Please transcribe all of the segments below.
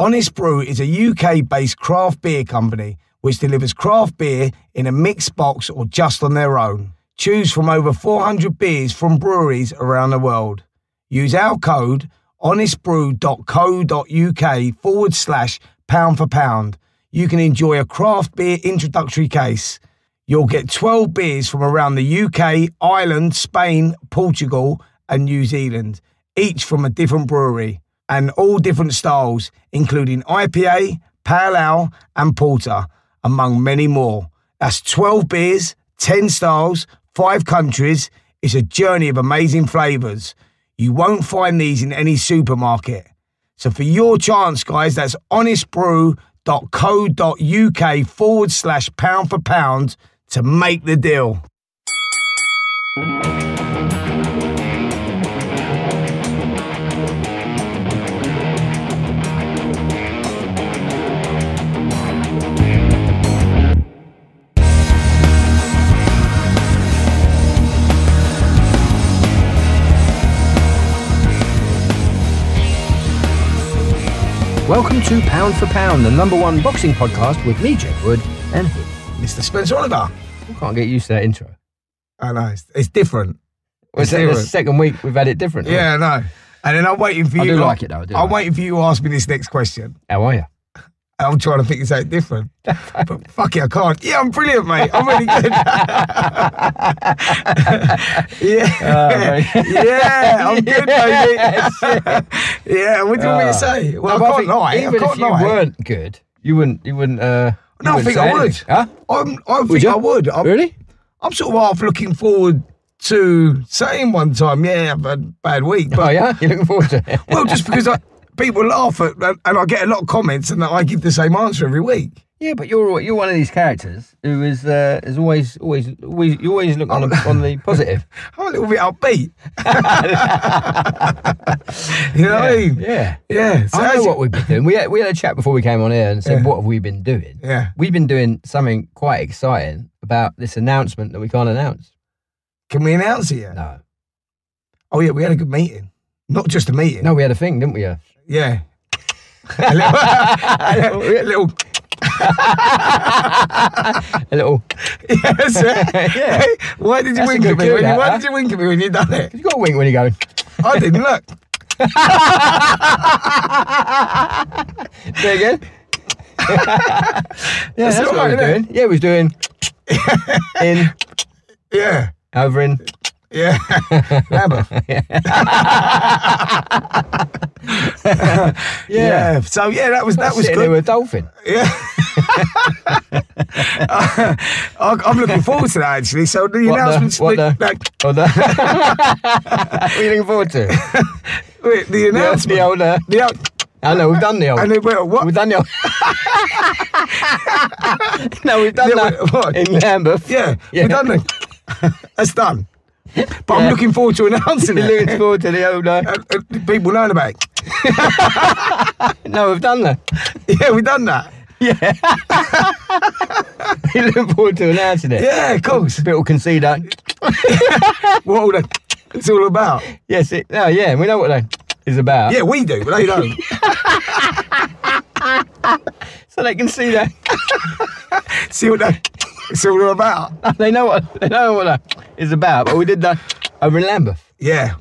Honest Brew is a UK-based craft beer company which delivers craft beer in a mixed box or just on their own. Choose from over 400 beers from breweries around the world. Use our code honestbrew.co.uk/pound for pound. You can enjoy a craft beer introductory case. You'll get 12 beers from around the UK, Ireland, Spain, Portugal, and New Zealand, each from a different brewery, and all different styles, including IPA, Pale Ale, and Porter, among many more. That's 12 beers, 10 styles, 5 countries. It's a journey of amazing flavours. You won't find these in any supermarket. So for your chance, guys, that's honestbrew.co.uk/pound for pound to make the deal. Welcome to Pound for Pound, the #1 boxing podcast with me, Jake Wood, and him, Mr. Spencer Oliver. I can't get used to that intro. I know, it's different. It's the second week we've had it different. Yeah, I know. And then I'm waiting for you. I do like it though. I'm waiting for you to ask me this next question. How are you? I'm trying to think of something different. But fuck it, I can't. Yeah, I'm brilliant, mate. I'm really good. Yeah, I'm good, baby. Yeah, what do you want me to say? Well, no, I can't lie. Even if you weren't good, you wouldn't. No, I think I would. Huh? I think I would. Really? I'm sort of half looking forward to saying one time, yeah, I've had a bad week. But, oh, yeah? You're looking forward to it? Well, just because people laugh at, and I get a lot of comments, and I give the same answer every week. Yeah, but you're one of these characters who is always you always look on the positive. I'm a little bit upbeat. You know what I mean? Yeah. Yeah. So I know what we've been doing. We had a chat before we came on air and said, what have we been doing? Yeah. We've been doing something quite exciting about this announcement that we can't announce. Can we announce it yet? No. Oh, yeah, we had a good meeting. Not just a meeting. No, we had a thing, didn't we? Yeah. a little... a little. Yes. Yeah. Hey, why did you wink at me? Why did you wink at me when you done it? You got to wink when you go. I didn't look. Say again. Yeah, that's what I was doing. Yeah, we was doing in. Yeah. Over in. Yeah. Lambeth. Yeah. So yeah, that was good. There with a dolphin. Yeah. I'm looking forward to that actually. So the announcements. What are you looking forward to? Wait, the announcement. I know, we've done the old. And then, what? We've done the old. No, we've done that what? in Lambeth. Yeah, we've done that. That's done. But I'm looking forward to announcing it. Looking forward to the old... people knowing about it. No, we've done that. Yeah, we've done that. Yeah. You're looking forward to announcing it. Yeah, of course. People can see that. What it's all about. Yes, we know what that is about. Yeah, we do, but they don't. So they can see that. See what it's all about. They know what that is about, but we did that over in Lambeth. Yeah.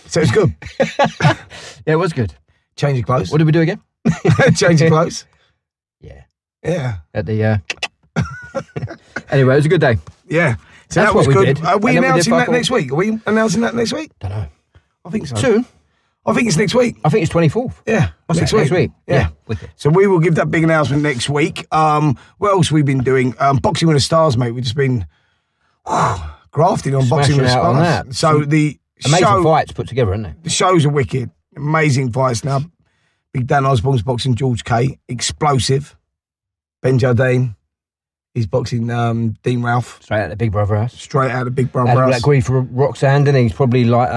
So it's good. Yeah, it was good. Change your clothes. What did we do again? Change your clothes. Yeah. Yeah. At the Anyway, it was a good day. Yeah. So that's that was what we good. did. Are we announcing that next week? Are we announcing that next week? Don't know. I think so. Soon. I think it's next week. I think it's 24th. Yeah. Next week. Yeah. Wicked. So we will give that big announcement next week. What else we've been doing? Boxing with the Stars, mate. We've just been grafting on Boxing with the Stars. On that. So the amazing fights put together, aren't they? The shows are wicked. Amazing fights now. Big Dan Osborne's boxing George K. Explosive. Ben Jardine. He's boxing Dean Ralph. Straight out of the Big Brother house. Straight out of the Big Brother house. house. That grief for Roxanne, and he's probably like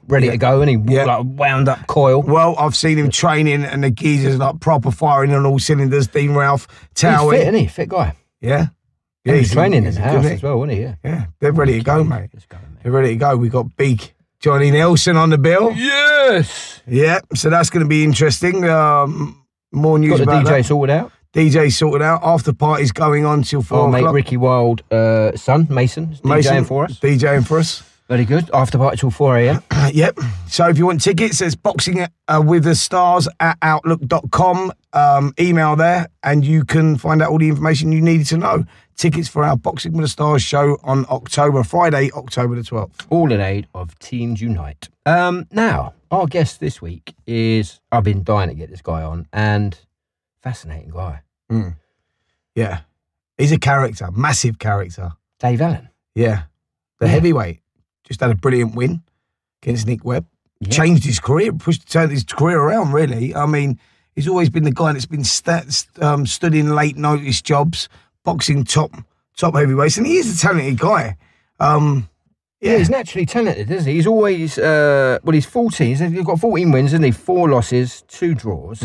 ready to go, and he like wound up coil. Well, I've seen him training, and the geezer's like proper firing on all cylinders. Dean Ralph, Towie. He's fit, isn't he? Fit guy. Yeah. Yeah, he's training in the house as well, isn't he? Yeah. Yeah, they're ready to go, mate. They're ready to go. We got big Johnny Nelson on the bill. Yes. Yeah, so that's going to be interesting. More news Got the about DJ that. sorted out. DJ sorted out. After party's going on till 4 o'clock. Mate Ricky Wild, son, Mason, is DJing for us. DJing for us. Very good. After party till 4 a.m. Yep. So if you want tickets, there's Boxing with the Stars at outlook.com. Email there and you can find out all the information you needed to know. Tickets for our Boxing with the Stars show on Friday, October the 12th. All in aid of Teams Unite. Now, our guest this week is, I've been dying to get this guy on, and fascinating guy. Yeah. He's a character, massive character. Dave Allen. Yeah. The heavyweight. Just had a brilliant win against Nick Webb. Yeah. Changed his career, turned his career around, really. I mean, he's always been the guy that's been stood in late notice jobs, boxing top heavyweights, and he is a talented guy. Yeah, he's naturally talented, isn't he? He's always, he's 14. He's got 14 wins, isn't he? 4 losses, 2 draws.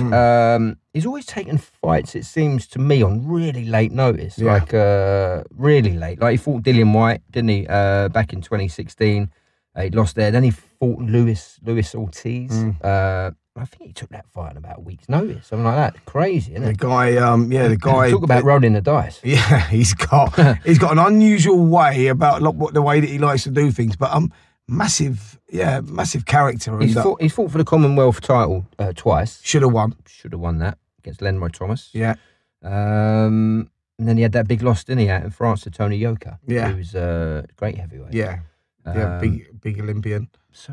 He's always taken fights, it seems to me, on really late notice. Yeah. Like, really late. Like, he fought Dillian White, didn't he, back in 2016. He lost there. Then he fought Luis Ortiz. I think he took that fight on about a week's notice, something like that. Crazy, isn't it? The guy. Talk about rolling the dice. Yeah, he's got an unusual way about the way that he likes to do things, but massive character. He's fought for the Commonwealth title twice. Should have won that against Lenroy Thomas. Yeah. And then he had that big loss, didn't he, out in France to Tony Yoka. Yeah. Who was a great heavyweight. Yeah. Big Olympian. So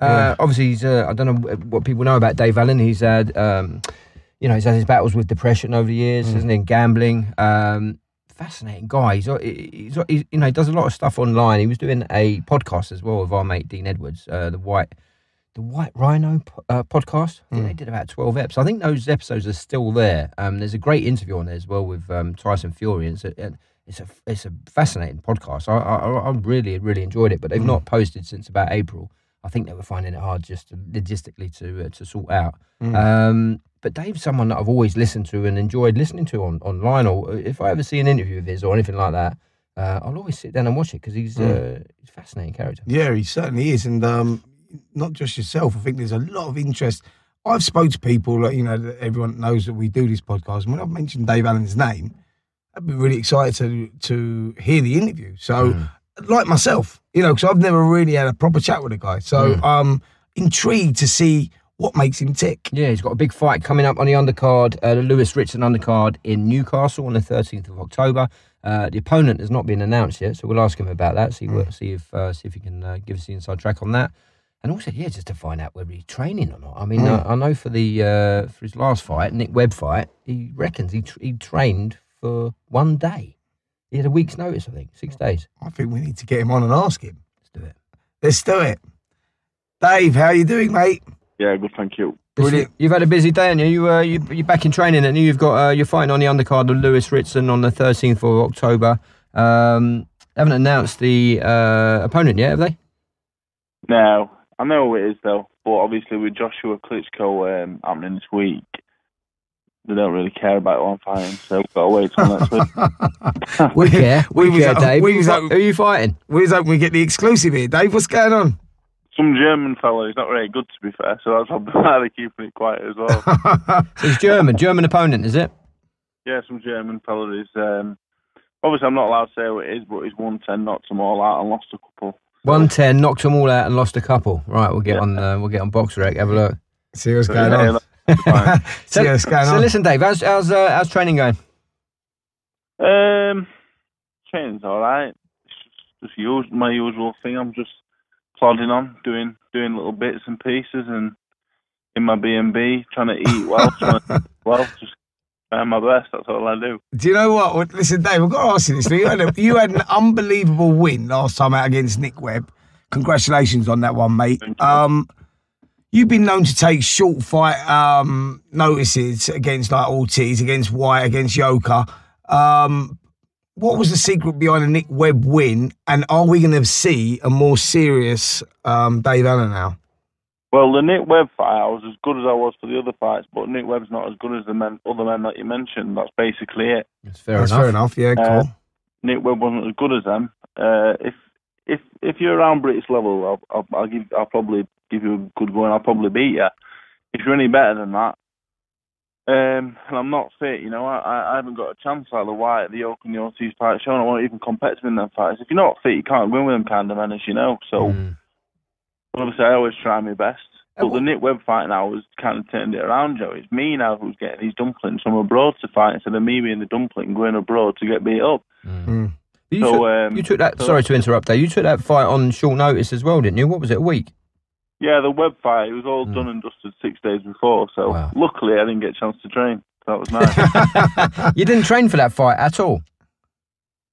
obviously he's I don't know what people know about Dave Allen. He's had he's had his battles with depression over the years, isn't he? And gambling. Fascinating guy. He's he does a lot of stuff online. He was doing a podcast as well with our mate Dean Edwards, the White Rhino podcast. I think they did about 12 episodes. I think those episodes are still there. There's a great interview on there as well with Tyson Fury, and it's a fascinating podcast. I really, really enjoyed it, but they've not posted since about April. I think they were finding it hard just logistically to sort out. But Dave's someone that I've always listened to and enjoyed listening to online, or if I ever see an interview of his or anything like that, I'll always sit down and watch it because he's a fascinating character. Yeah, he certainly is, and not just yourself. I think there's a lot of interest. I've spoke to people, like, everyone knows that we do this podcast, and when I've mentioned Dave Allen's name, I'd be really excited to hear the interview. So, like myself, because I've never really had a proper chat with a guy. So I'm intrigued to see what makes him tick. Yeah, he's got a big fight coming up on the undercard, the Lewis Ritson undercard in Newcastle on the 13th of October. The opponent has not been announced yet, so we'll ask him about that, see if he can give us the inside track on that. And also, just to find out whether he's training or not. I mean, I know for his last fight, Nick Webb fight, he reckons he trained for 1 day. He had a week's notice, I think, 6 days. I think we need to get him on and ask him. Let's do it. Dave, how are you doing, mate? Yeah, good, thank you. Brilliant. You've had a busy day, haven't you? You're back in training, and you've got you're fighting on the undercard of Lewis Ritson on the 13th of October. Haven't announced the opponent yet, have they? No, I know who it is though. But obviously with Joshua Klitschko happening this week, they don't really care about who I'm fighting, so we've got to wait till next week. We care, Dave. Who are you fighting? We was hoping we get the exclusive here, Dave. What's going on? Some German fellow. He's not very good, to be fair, so that's why they're keeping it quiet as well. So he's German opponent, is it? Yeah, some German fellow. Is obviously I'm not allowed to say who it is, but he's 110, knocked them all out and lost a couple. 110, knocked them all out and lost a couple. Right, we'll get on BoxRec, have a look. See what's going on. So listen, Dave, how's training going? Training's all right. It's just my usual thing. I'm just plodding on, doing little bits and pieces, and in my B&B, trying to eat well, just trying my best. That's all I do. Do you know what? Listen, Dave, I've got to ask you this. You had an unbelievable win last time out against Nick Webb. Congratulations on that one, mate. You've been known to take short fight notices against like Ortiz, against White, against Yoka. What was the secret behind the Nick Webb win? And are we going to see a more serious Dave Allen now? Well, the Nick Webb fight, I was as good as I was for the other fights, but Nick Webb's not as good as the other men that you mentioned. That's basically it. That's fair enough. Yeah, cool. Nick Webb wasn't as good as them. If you're around British level, I'll probably give you a good go and I'll probably beat you. If you're any better than that, and I'm not fit, you know. I haven't got a chance like the White, the Yoke, and the Ortiz fight shown. I won't even competitive in them fights. If you're not fit, you can't win with them kind of men, as you know. So, obviously, I always try my best. But the Nick Webb fight now has kind of turned it around, Joe. It's me now who's getting these dumplings from abroad to fight instead of me being the dumpling going abroad to get beat up. You took that. Sorry to interrupt there. You took that fight on short notice as well, didn't you? What was it? A week? Yeah, the Webb fight. It was all done and dusted 6 days before. So luckily, I didn't get a chance to train. That was nice. You didn't train for that fight at all?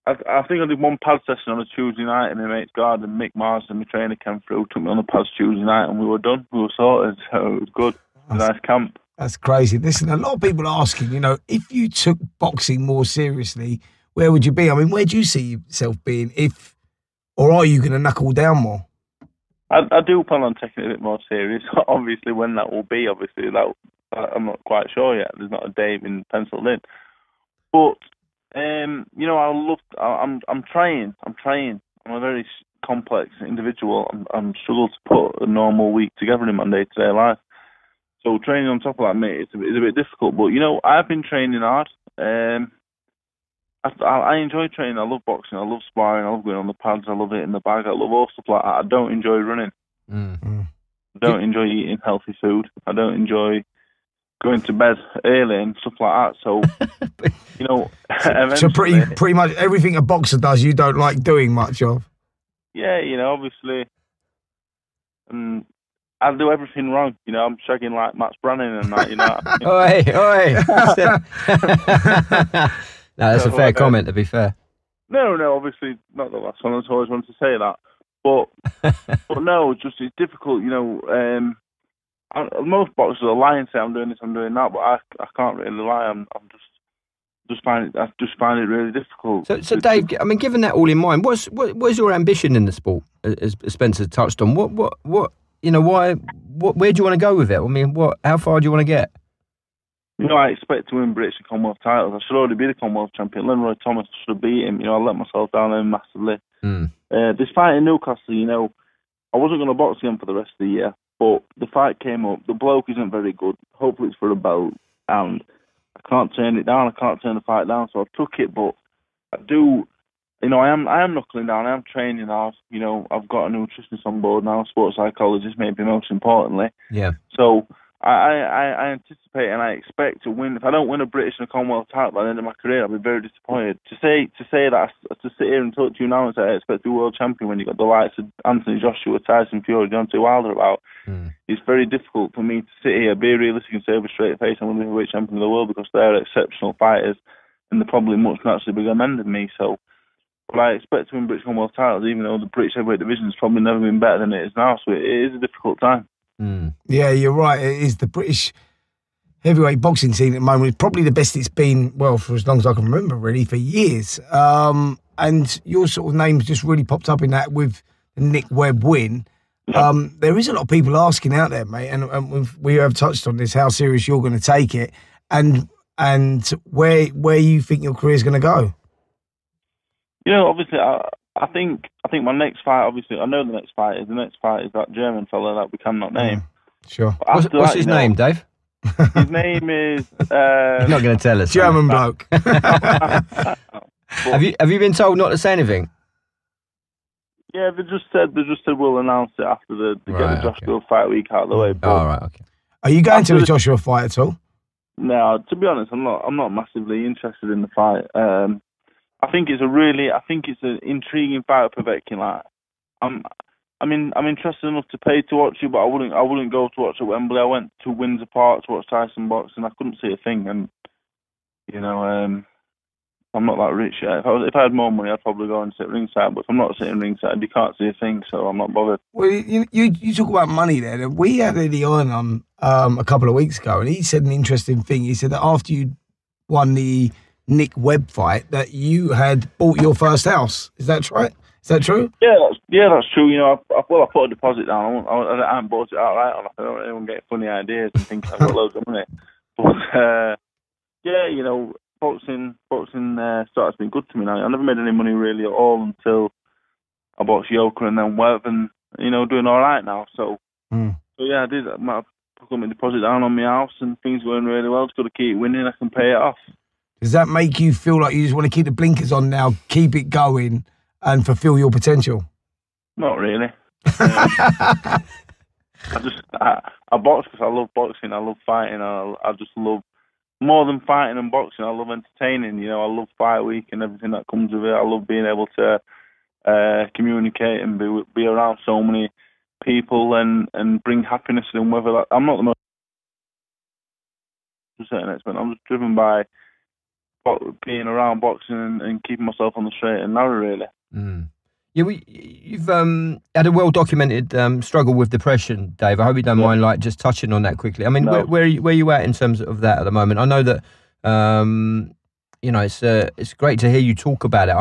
I think I did one pad session on a Tuesday night in my mate's garden. Mick Marsden, my trainer, came through, took me on the pads Tuesday night, and we were done. We were sorted, so it was good. It was a nice camp. That's crazy. Listen, a lot of people are asking, you know, if you took boxing more seriously, where would you be? I mean, where do you see yourself being or are you going to knuckle down more? I do plan on taking it a bit more serious. Obviously, when that will be, I'm not quite sure yet. There's not a date been penciled in. But, you know, I'm trying. I'm a very complex individual. I'm struggle to put a normal week together in my day-to-day life. So training on top of that, mate, it's a bit difficult. But, you know, I've been training hard. I enjoy training. I love boxing. I love sparring. I love going on the pads. I love hitting the bag. I love all stuff like that. I don't enjoy running. I don't enjoy eating healthy food. I don't enjoy going to bed early and stuff like that. So, you know, so pretty much everything a boxer does, you don't like doing much of. Yeah, you know, obviously, and I do everything wrong. You know, I'm shagging like Max Brannan and that. You know. Oi. No, that's a fair comment, to be fair. No, obviously not the last one. I always wanted to say that, but no, just it's difficult. You know, most boxers are lying, say I'm doing this, I'm doing that, but I can't really lie. I just find it really difficult. So Dave, I mean, given that all in mind, what's your ambition in the sport? As Spencer touched on, what you know, where do you want to go with it? I mean, how far do you want to get? You know, I expect to win British and Commonwealth titles. I should already be the Commonwealth champion. Leroy Thomas should have beat him. You know, I let myself down there massively. This fight in Newcastle, you know, I wasn't going to box again for the rest of the year, but the fight came up. The bloke isn't very good. Hopefully it's for a belt, and I can't turn it down. I can't turn the fight down, so I took it. But I do, you know, I am knuckling down. I am training hard. You know, I've got a nutritionist on board now, sports psychologist, maybe most importantly. Yeah. So I anticipate and I expect to win. If I don't win a British and a Commonwealth title by the end of my career, I'll be very disappointed. To sit here and talk to you now and say I expect to be world champion when you've got the likes of Anthony Joshua, Tyson Fury, Deontay Wilder about, it's very difficult for me to sit here, be realistic and say with a straight face I'm going to be heavyweight champion of the world because they're exceptional fighters and they're probably much naturally bigger men than me. So, but I expect to win British Commonwealth titles, even though the British heavyweight division has probably never been better than it is now. So it is a difficult time. Yeah, you're right. It is the British heavyweight boxing scene at the moment. It's probably the best it's been, well, for as long as I can remember, really, for years. And your sort of name's just really popped up in that with the Nick Webb win. There is a lot of people asking out there, mate, and we have touched on this, how serious you're going to take it and where you think your career is going to go. You know, obviously, I think my next fight, obviously, I know the next fight is that German fella that we cannot name. Sure. What's his name, Dave? His name is... You're not going to tell us. German bloke. Have you been told not to say anything? Yeah, they just said we'll announce it after get the Joshua fight week out of the way. But right, okay. Are you going to the Joshua fight at all? No, to be honest, I'm not massively interested in the fight. I think it's an intriguing fight with Povetkin. Like, I'm interested enough to pay to watch it, but I wouldn't go to watch at Wembley. I went to Windsor Park to watch Tyson box, and I couldn't see a thing. And you know, I'm not that rich yet. If I had more money, I'd probably go and sit ringside. But if I'm not sitting ringside, you can't see a thing, so I'm not bothered. Well, you talk about money there. We had Eddie on a couple of weeks ago, and he said an interesting thing. He said that after you won the Nick Webb fight, that you had bought your first house. Is that right? Is that true? Yeah, that's true. You know, I put a deposit down. I haven't bought it outright. I don't want anyone get funny ideas and think I've got loads of money. But yeah, you know, boxing starts being good to me now. I never made any money really at all until I boxed Yoker and then Webb, and you know, doing all right now. So yeah, I did. I got my deposit down on my house and things going really well. Just got to keep winning. I can pay it off. Does that make you feel like you just want to keep the blinkers on now, keep it going, and fulfill your potential? Not really. I box because I love boxing. I love fighting. I just love, more than fighting and boxing, I love entertaining. I love fight week and everything that comes with it. I love being able to communicate and be around so many people and bring happiness to them. Whether I'm not the most, to a certain extent, I'm just driven by being around boxing and keeping myself on the straight and narrow, really. Yeah, you've had a well-documented struggle with depression, Dave. I hope you don't mind, just touching on that quickly. I mean, No. where are you at in terms of that at the moment? I know that it's great to hear you talk about it.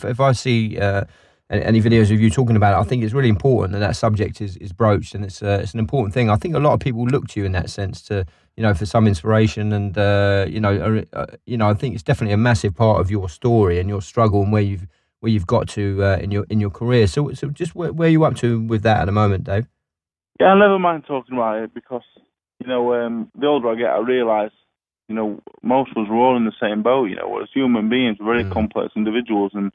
If I see any videos of you talking about it, I think it's really important that subject is broached, and it's an important thing. I think a lot of people look to you in that sense to for some inspiration, and I think it's definitely a massive part of your story and your struggle and where you've got to in your career. So just where are you up to with that at the moment, Dave? Yeah, I never mind talking about it because the older I get, I realise most of us are all in the same boat. As human beings, we're very complex individuals, and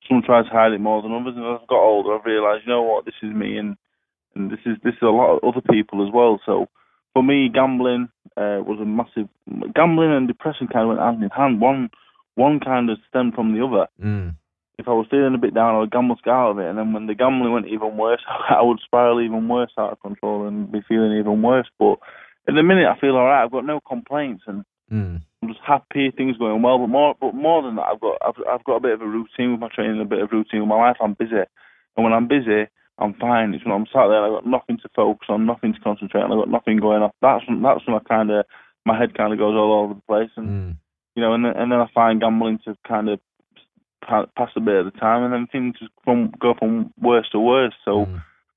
some try to hide it more than others. And as I've got older, I've realised, what, this is me, and this is a lot of other people as well. So for me, gambling was a massive. Gambling and depression kind of went hand in hand. One kind of stemmed from the other. If I was feeling a bit down, I would gamble to get out of it, and then when the gambling went even worse, I would spiral even worse out of control and be feeling even worse. But at the minute, I feel all right. I've got no complaints, and I'm just happy, things going well. But more than that, I've got a bit of a routine with my training, a bit of routine with my life. I'm busy, and when I'm busy, I'm fine. It's when I'm sat there, I've got nothing to focus on, nothing to concentrate on. I've got nothing going on. That's when my head kind of goes all over the place, and and then I find gambling to kind of pass a bit of the time, and then things just go from worse to worse. So,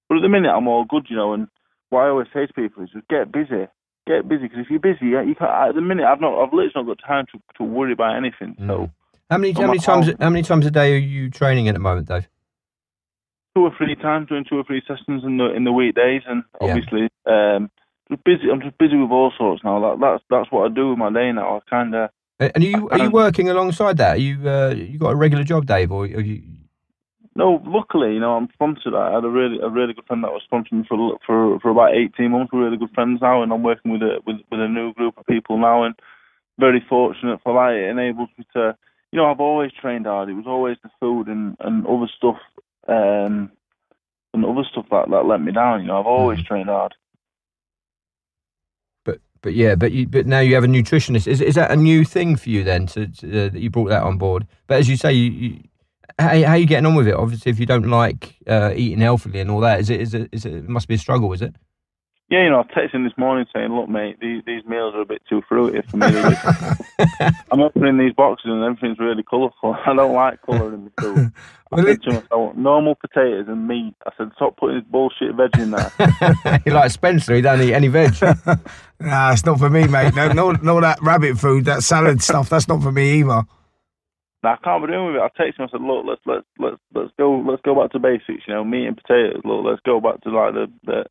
but at the minute I'm all good, and what I always say to people is just get busy, because if you're busy, you can't. At the minute I've literally not got time to worry about anything. So, how many times a day are you training at the moment, Dave? 2 or 3 times, doing 2 or 3 sessions in the weekdays, and obviously just busy. I'm just busy with all sorts now. That's what I do with my day now. I kind of. And are you working alongside that? Are you got a regular job, Dave, or are you? No, luckily, I'm sponsored. I had a really good friend that was sponsoring me for about 18 months. We're really good friends now, and I'm working with a new group of people now, and very fortunate for that. It enables me to, I've always trained hard. It was always the food and other stuff, that let me down. I've always trained hard. But now you have a nutritionist. Is that a new thing for you then? That you brought that on board? But as you say, how are you getting on with it? Obviously, if you don't like eating healthily and all that, it must be a struggle, is it? Yeah, I texted him this morning saying, "Look, mate, these meals are a bit too fruity for me. I'm opening these boxes and everything's really colourful. I don't like colour in the food." I said to him, I want normal potatoes and meat. I said, "Stop putting this bullshit veg in there." You're like Spencer, he don't eat any veg. Nah, it's not for me, mate. No, that rabbit food, that salad stuff, that's not for me either. Nah, I can't be doing with it. I texted him. I said, "Look, let's go back to basics. Meat and potatoes. Look, let's go back to like the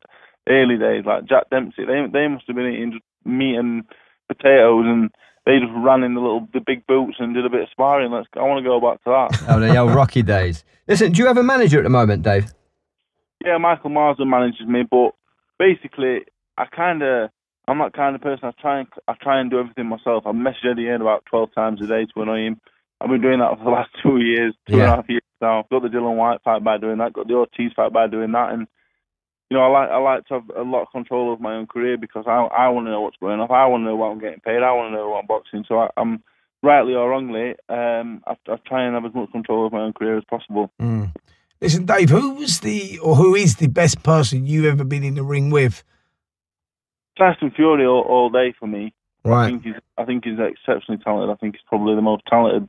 early days, like Jack Dempsey. They must have been eating just meat and potatoes, and they just ran in the big boots and did a bit of sparring. I want to go back to that." Oh, the old Rocky days. Listen, do you have a manager at the moment, Dave? Yeah, Michael Marsden manages me, but basically, I'm that kind of person. I try and do everything myself. I message Eddie in about 12 times a day to annoy him. I've been doing that for the last 2 years, two and a half years now. I've got the Dylan White fight by doing that, got the Ortiz fight by doing that, and I like to have a lot of control of my own career because I want to know what's going on. I want to know what I'm getting paid. I want to know what I'm boxing. So I'm rightly or wrongly, I try and have as much control of my own career as possible. Listen, Dave, who is the best person you've ever been in the ring with? Tyson Fury all day for me. Right. I think he's exceptionally talented. I think he's probably the most talented.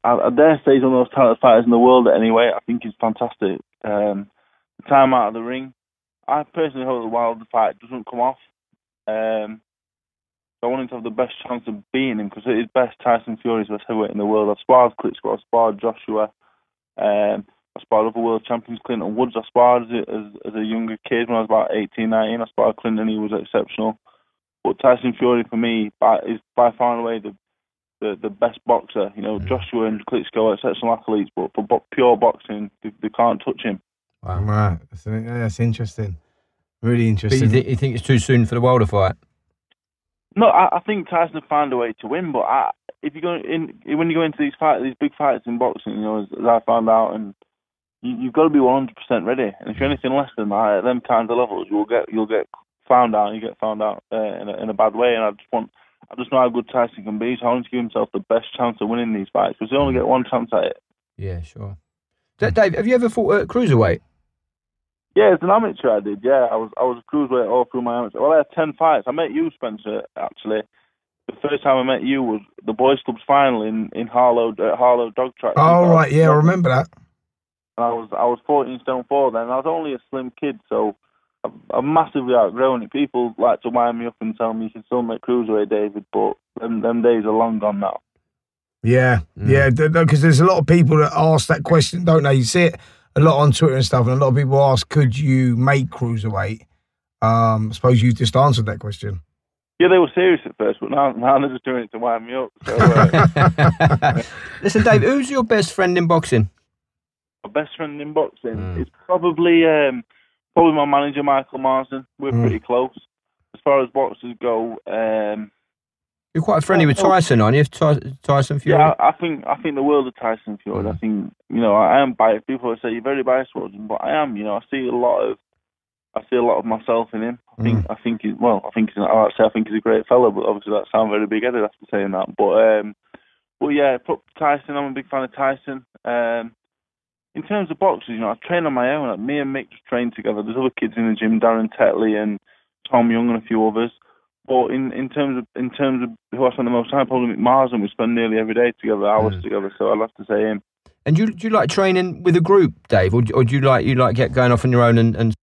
I dare say he's one of the most talented fighters in the world. Anyway, I think he's fantastic. The time out of the ring, I personally hope the fight doesn't come off. So I want him to have the best chance of beating him because at his best, Tyson Fury is the best heavyweight in the world. I've sparred Klitschko, I've sparred Joshua. I sparred other world champions. Clinton Woods, I sparred as a younger kid when I was about 18, 19. I sparred Clinton, he was exceptional. But Tyson Fury, for me, is by far and away the best boxer. You know, Joshua and Klitschko are exceptional athletes, but for pure boxing, they can't touch him. Wow. Right. That's interesting. Really interesting. But you think it's too soon for the Wilder fight? No, I think Tyson will find a way to win, but if you when you go into these big fights in boxing, you know, as I found out, and you've got to be 100% ready. And if you're anything less than that, at them kinds of levels, you'll get found out. You get found out in a bad way. And I just know how good Tyson can be. So I want to give himself the best chance of winning these fights because he only get one chance at it. Yeah, sure. Dave, have you ever fought at cruiserweight? Yeah, as an amateur I did. Yeah, I was a cruiserweight all through my amateur. Well, I had 10 fights. I met you, Spencer. Actually, the first time I met you was the Boys Club's final in Harlow Dog Track. Oh right, yeah, I remember that. And I was 14 stone 4 then. I was only a slim kid, so I've massively outgrown it. People like to wind me up and tell me you can still make cruiserweight, David, but them days are long gone now. Yeah, yeah, because there's a lot of people that ask that question, don't they? You see it a lot on Twitter and stuff, and a lot of people ask, could you make cruiserweight? I suppose you just answered that question. Yeah, they were serious at first, but now they're just doing it to wind me up. So, Listen, Dave, who's your best friend in boxing? My best friend in boxing is probably my manager, Michael Marsden. We're pretty close. As far as boxers go, you're quite friendly with Tyson, aren't you? Tyson Fury. Yeah, I think the world of Tyson Fury. I think, you know, I am biased. People say you're very biased towards him, but I am. You know, I see a lot of myself in him. I think he's a great fella, but obviously that sounds very big-headed after saying that. But yeah, Tyson. I'm a big fan of Tyson. In terms of boxers, you know, I train on my own. Like, me and Mick just train together. There's other kids in the gym, Darren Tetley and Tom Young and a few others. But in terms of who I spend the most time, probably Mick Marsden. We spend nearly every day together, hours together. So I'd have to say him. And do you like training with a group, Dave, or do you like get going off on your own and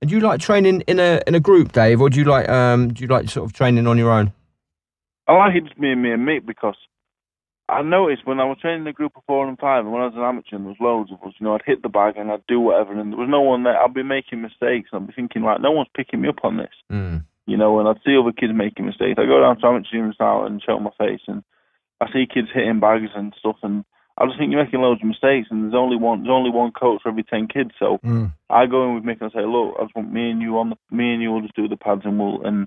do you like training in a group, Dave, or do you like sort of training on your own? I like it just me and Mick because I noticed when I was training a group of 4 and 5, and when I was an amateur and there was loads of us, you know, I'd hit the bag and I'd do whatever, and there was no one there. I'd be making mistakes, and I'd be thinking, like, no one's picking me up on this. You know, and I'd see other kids making mistakes. I go down to amateur gyms now and show my face, and I see kids hitting bags and stuff, and I just think you're making loads of mistakes, and there's only one coach for every 10 kids. So I go in with Mick and I say, look, I just want me and you will just do the pads, and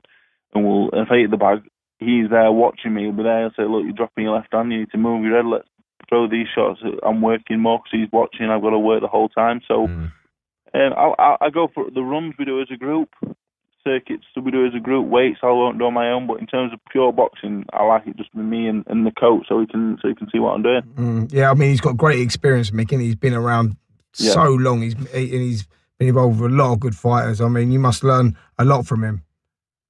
if I hit the bag, he's there watching me. He'll be there. He'll say, look, you're dropping your left hand. You need to move your head. Let's throw these shots. I'm working more because he's watching. I've got to work the whole time. So I go for the runs we do as a group, circuits we do as a group, weights I won't do on my own. But in terms of pure boxing, I like it just with me and the coach so he can see what I'm doing. Yeah, I mean, he's got great experience, Mick, and he's been around so long. He's been involved with a lot of good fighters. I mean, you must learn a lot from him.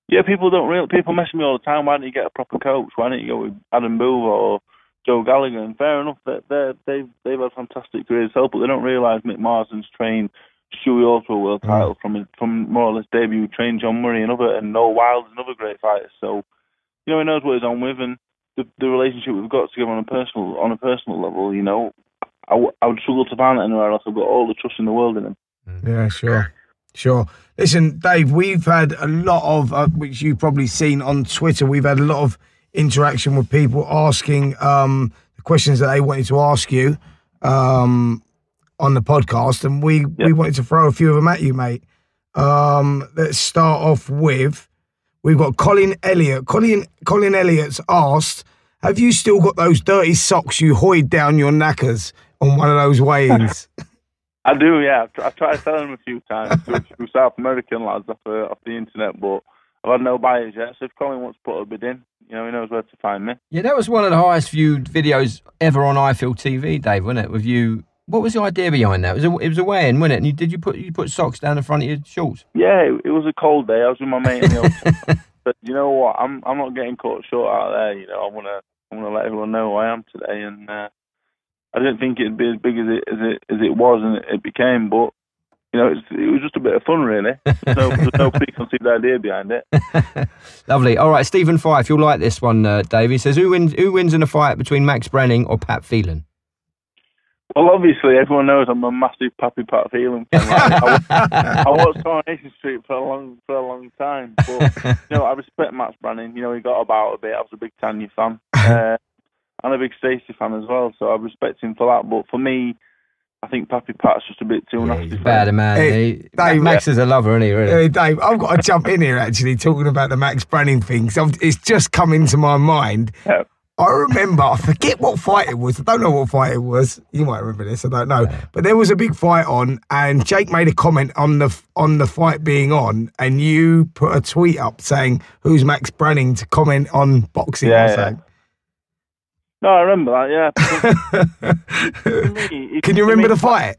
Yeah, people mess with me all the time. Why don't you get a proper coach? Why don't you go with Adam Boover or Joe Gallagher? And fair enough, they've had fantastic careers, but they don't realise Mick Marsden's trained Stewie Hall to a world title from more or less debut. Trained John Murray and Noel Wilde and other great fighters. So, you know, he knows what he's on with, and the relationship we've got together on a personal level. You know, I would struggle to find it anywhere else. I've got all the trust in the world in him. Yeah, sure. Listen, Dave, we've had a lot of, which you've probably seen on Twitter, we've had a lot of interaction with people asking the questions that they wanted to ask you on the podcast, and we wanted to throw a few of them at you, mate. Let's start off with, we've got Colin Elliott. Colin Elliott's asked, have you still got those dirty socks you hoyed down your knackers on one of those weigh-ins? I do, yeah. I've tried selling them a few times to South American lads off the internet, but I've had no buyers yet. So if Colin wants to put a bid in, you know, he knows where to find me. Yeah, that was one of the highest viewed videos ever on iFeel TV, Dave, wasn't it? With you, what was the idea behind that? It was a weigh-in, wasn't it? And you put socks down the front of your shorts? Yeah, it was a cold day. I was with my mate in the ocean. But you know what? I'm not getting caught short out there. You know, I wanna let everyone know who I am today, and I didn't think it'd be as big as it was, and it became. But it was just a bit of fun, really. There's no preconceived idea behind it. Lovely. All right, Stephen Fife, you'll like this one, Dave. He says, who wins in a fight between Max Branning or Pat Phelan? Well, obviously, everyone knows I'm a massive Pappy Pat Phelan fan. I watched Coronation Street for a long time, but I respect Max Branning. He got about a bit. I was a big Tanya fan, and a big Stacey fan as well. So I respect him for that. But for me, I think Pappy Pat's just a bit too nasty. He's bad, man. Hey, Dave, Max is a lover, isn't he? Really? Hey, Dave, I've got to jump in here actually, talking about the Max Branning thing. So it's just come into my mind. Yeah. I remember, I forget what fight it was. I don't know what fight it was. You might remember this. I don't know. But there was a big fight on, and Jake made a comment on the fight being on, and you put a tweet up saying, "Who's Max Branning?" to comment on boxing or something. No, I remember that. Yeah. Can you remember the fight?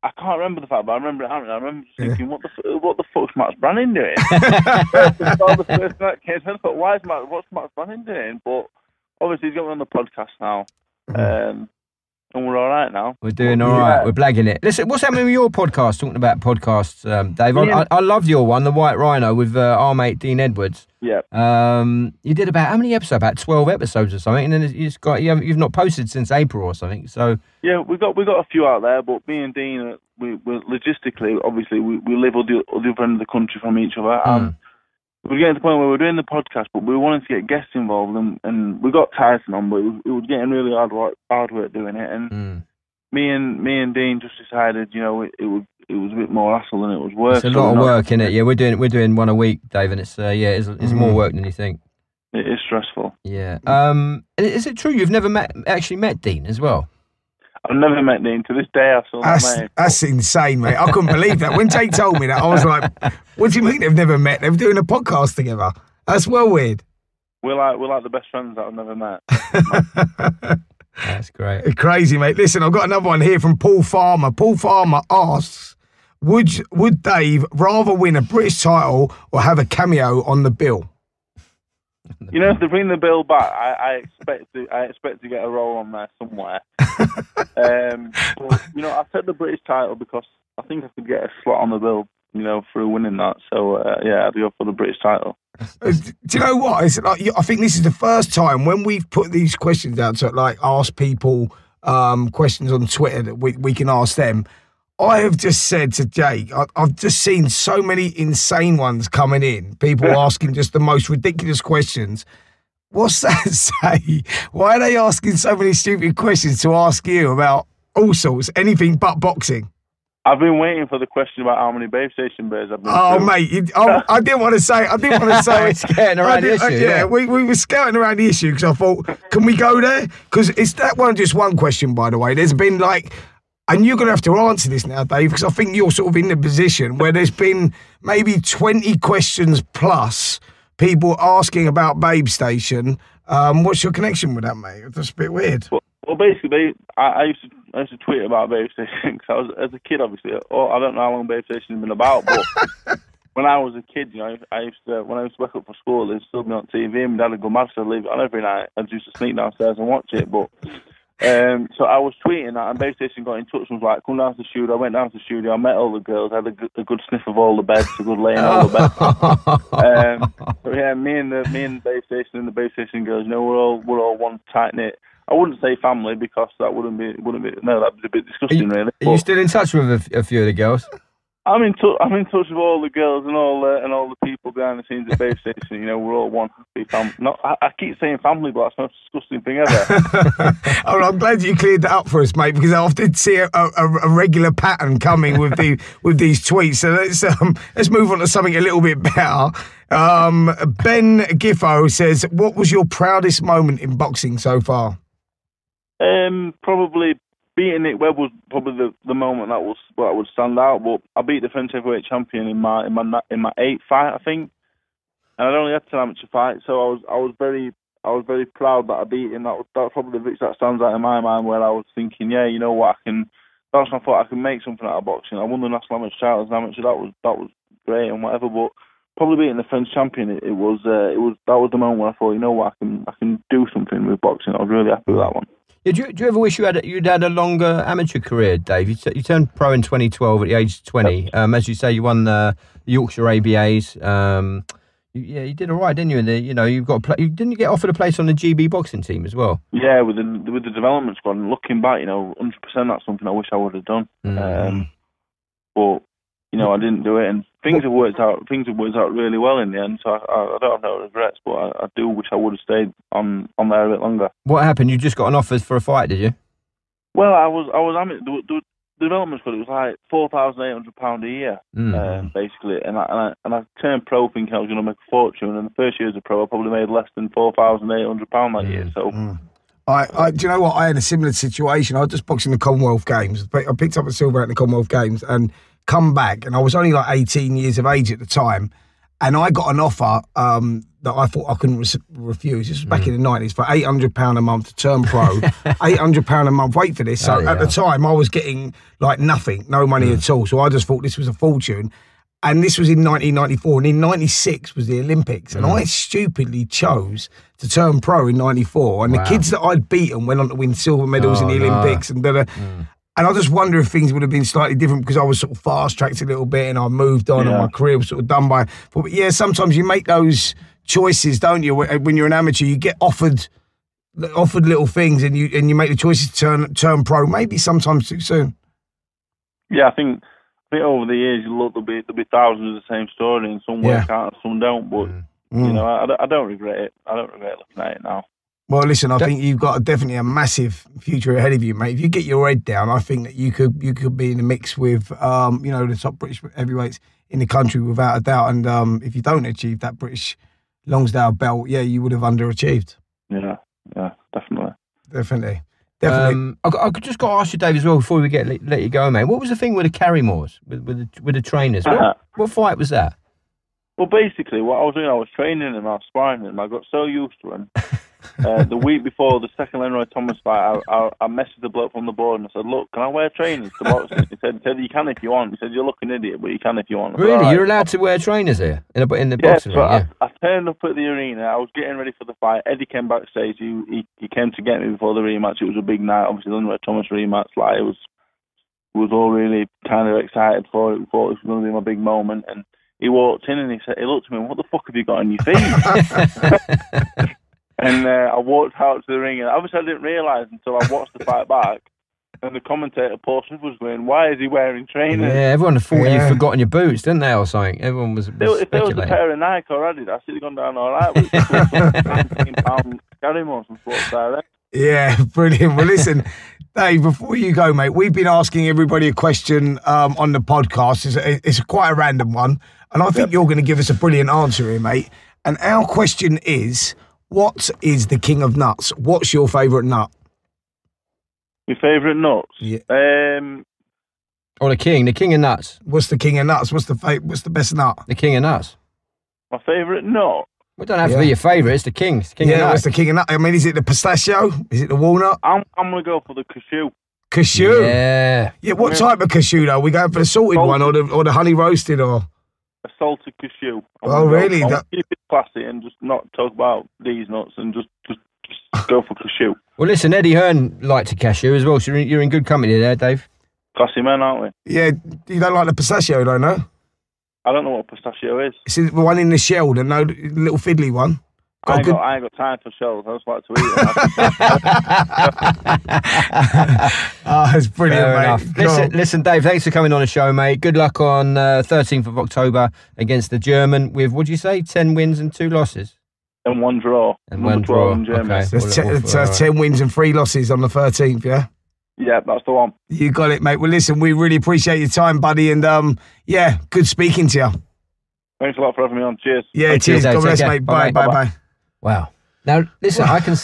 I can't remember the fight, but I remember it happening. I remember just thinking, what the fuck's Max Branning doing? The first night came, I thought, what's Max Branning doing? But obviously, he's got me on the podcast now, and we're all right now. We're doing all right. We're blagging it. Listen, what's happening with your podcast? Talking about podcasts, Dave. Yeah. I loved your one, the White Rhino, with our mate Dean Edwards. Yeah. You did about how many episodes? About 12 episodes or something, and then you've not posted since April or something. So yeah, we got a few out there, but me and Dean, we logistically, obviously, we live on the other end of the country from each other, and we were getting to the point where we were doing the podcast, but we wanted to get guests involved, and we got Tyson on, but it was getting really hard work doing it, and me and Dean just decided, it was a bit more hassle than it was worth. It's a lot of work, isn't it? Yeah, we're doing one a week, Dave, and it's it's more work than you think. It is stressful. Yeah. Is it true you've never actually met Dean as well? I've never met Dean. To this day, I still not met him. That's insane, mate. I couldn't believe that. When Jake told me that, I was like, what do you mean they've never met? They're doing a podcast together. That's well weird. We're like the best friends that I've never met. That's great. Crazy, mate. Listen, I've got another one here from Paul Farmer. Paul Farmer asks, would Dave rather win a British title or have a cameo on the bill? If they bring the bill back, I expect to get a role on there somewhere. But, I said the British title because I think I could get a slot on the bill, through winning that. So I'd go for the British title. Do you know what? It's like, I think this is the first time when we've put these questions out to ask people questions on Twitter that we can ask them. I have just said to Jake, I've just seen so many insane ones coming in, people asking just the most ridiculous questions. What's that say? Why are they asking so many stupid questions to ask you about all sorts, anything but boxing? I've been waiting for the question about how many Babe Station bears I've been through. Mate, I didn't want to say. We're skirting around the issue. Yeah, we were scouting around the issue because I thought, can we go there? Because it's that one, just one question, by the way. There's been and you're going to have to answer this now, Dave, because I think you're sort of in the position where there's been maybe 20 questions plus people asking about Babe Station. What's your connection with that, mate? That's a bit weird. Well, basically, I used to tweet about Babe Station because as a kid, obviously. I don't know how long Babe Station has been about, but when I was a kid, when I used to wake up for school, they'd still be on TV, and my dad would go mad, so I'd leave it on every night. I used to sneak downstairs and watch it, but. So I was tweeting that, and Babe Station got in touch and was like, come down to the studio. I went down to the studio, I met all the girls, had a good sniff of all the beds, a good lay in all the beds. So yeah, me and Babe Station and the Babe Station girls, we're all one tight knit. I wouldn't say family because that wouldn't be that'd be a bit disgusting, really. Are you still in touch with a few of the girls? I'm in touch with all the girls and all the people behind the scenes at Babe Station. We're all one happy family. I keep saying family, but that's the most disgusting thing ever. Oh, I'm glad you cleared that up for us, mate, because I often see a regular pattern coming with these tweets. So let's move on to something a little bit better. Ben Giffo says, "What was your proudest moment in boxing so far?" Probably. Beating Nick Webb was probably the moment that would stand out. But I beat the French heavyweight champion in my 8th fight, I think, and I'd only had 10 amateur fights, so I was very proud that I beat him. That was probably the victory that stands out in my mind, where I was thinking, yeah, you know what, that's when I thought I can make something out of boxing. I won the national amateur title as an amateur. That was great and whatever, but probably beating the French champion, that was the moment where I thought, you know what, I can do something with boxing. I was really happy with that one. Do you ever wish you'd had a longer amateur career, Dave? You turned pro in 2012 at the age of 20. As you say, you won the Yorkshire ABAs. You did all right, didn't you? Didn't you get offered a place on the GB boxing team as well? Yeah, with the development squad. And looking back, 100% that's something I wish I would have done. But I didn't do it, and things have worked out. Things have worked out really well in the end. So I don't have no regrets, but I do wish I would have stayed on there a bit longer. What happened? You just got an offer for a fight, did you? Well, I was. The development squad. It was like £4,800 a year, basically. And I turned pro thinking I was going to make a fortune. And the first year as a pro, I probably made less than £4,800 that year. So. Do you know what? I had a similar situation. I was just boxing the Commonwealth Games. I picked up a silver at the Commonwealth Games and come back, and I was only like 18 years of age at the time, and I got an offer that I thought I couldn't refuse. This was back in the 90s for £800 a month to turn pro. £800 a month. Wait for this. So at the time, I was getting like nothing, no money at all. So I just thought this was a fortune. And this was in 1994, and in 96 was the Olympics. And I stupidly chose to turn pro in 94. And the kids that I'd beaten went on to win silver medals in the Olympics. And I just wonder if things would have been slightly different because I was sort of fast-tracked a little bit and I moved on and my career was sort of done by... But yeah, sometimes you make those choices, don't you? When you're an amateur, you get offered little things and you make the choices to turn pro, maybe sometimes too soon. Yeah, I think over the years, there'll be thousands of the same story, and some work out and some don't. But I don't regret it. I don't regret looking at it now. Well, listen, I think you've got definitely a massive future ahead of you, mate. If you get your head down, I think that you could be in the mix with the top British heavyweights in the country without a doubt. And if you don't achieve that British Longsdale belt, you would have underachieved. Yeah, definitely. I just got to ask you, Dave, as well, before we let you go, mate. What was the thing with the Carrymores, with the trainers? What fight was that? Well, basically, what I was doing, I was training him, I was sparring him. I got so used to him. The week before the second Lenroy Thomas fight, I messaged the bloke from the board and I said, "Look, can I wear trainers to boxing?" He said, "You can if you want." He said, "You're looking an idiot, but you can if you want." Really? You're allowed to wear trainers here in the boxing ring? Yeah. I turned up at the arena. I was getting ready for the fight. Eddie came backstage. He came to get me before the rematch. It was a big night. Obviously, the Lenroy Thomas rematch. Like, it was all really kind of excited for it. We thought it was going to be my big moment. And he walked in and he looked at me, "What the fuck have you got on your feet?" And I walked out to the ring, and obviously I didn't realise until I watched the fight back, and the commentator Portsmouth was going, "Why is he wearing trainers?" Yeah, everyone thought you'd forgotten your boots, didn't they, or something? Everyone was If there was a pair of Nike or Adidas, it'd have gone down all right. With £15 Carrymores from Sports Direct. Yeah, brilliant. Well, listen, Dave, before you go, mate, we've been asking everybody a question on the podcast. It's quite a random one, and I think you're going to give us a brilliant answer here, mate. And our question is, what is the king of nuts? What's your favourite nut? Your favourite nuts? Yeah. Or the king of nuts. What's the king of nuts? What's the best nut? The king of nuts. My favourite nut? It don't have to be your favourite. It's the king. It's the king of nuts. What's the king of nuts? I mean, is it the pistachio? Is it the walnut? I'm going to go for the cashew. Cashew? Yeah. Yeah. What type of cashew though? We going for the salted one or the honey roasted or? A salted cashew. Oh, really? Keep it classy and just not talk about these nuts and just go for cashew. Well, listen, Eddie Hearn liked a cashew as well, so you're in good company there, Dave. Classy men, aren't we? Yeah. You don't like the pistachio, though, no? I don't know what pistachio is. It's the one in the shell, the little fiddly one. I ain't got time for shells. I just like to eat them. It's brilliant, mate. Listen, Dave, thanks for coming on the show, mate. Good luck on 13th of October against the German with, what'd you say, 10 wins and 2 losses? And 1 draw. And 1 draw. In Germany. Okay. That's 10 wins and 3 losses on the 13th, yeah? Yeah, that's the one. You got it, mate. Well, listen, we really appreciate your time, buddy. And, good speaking to you. Thanks a lot for having me on. Cheers. Yeah, cheers. God bless, mate. Bye. Wow. Now, listen, I can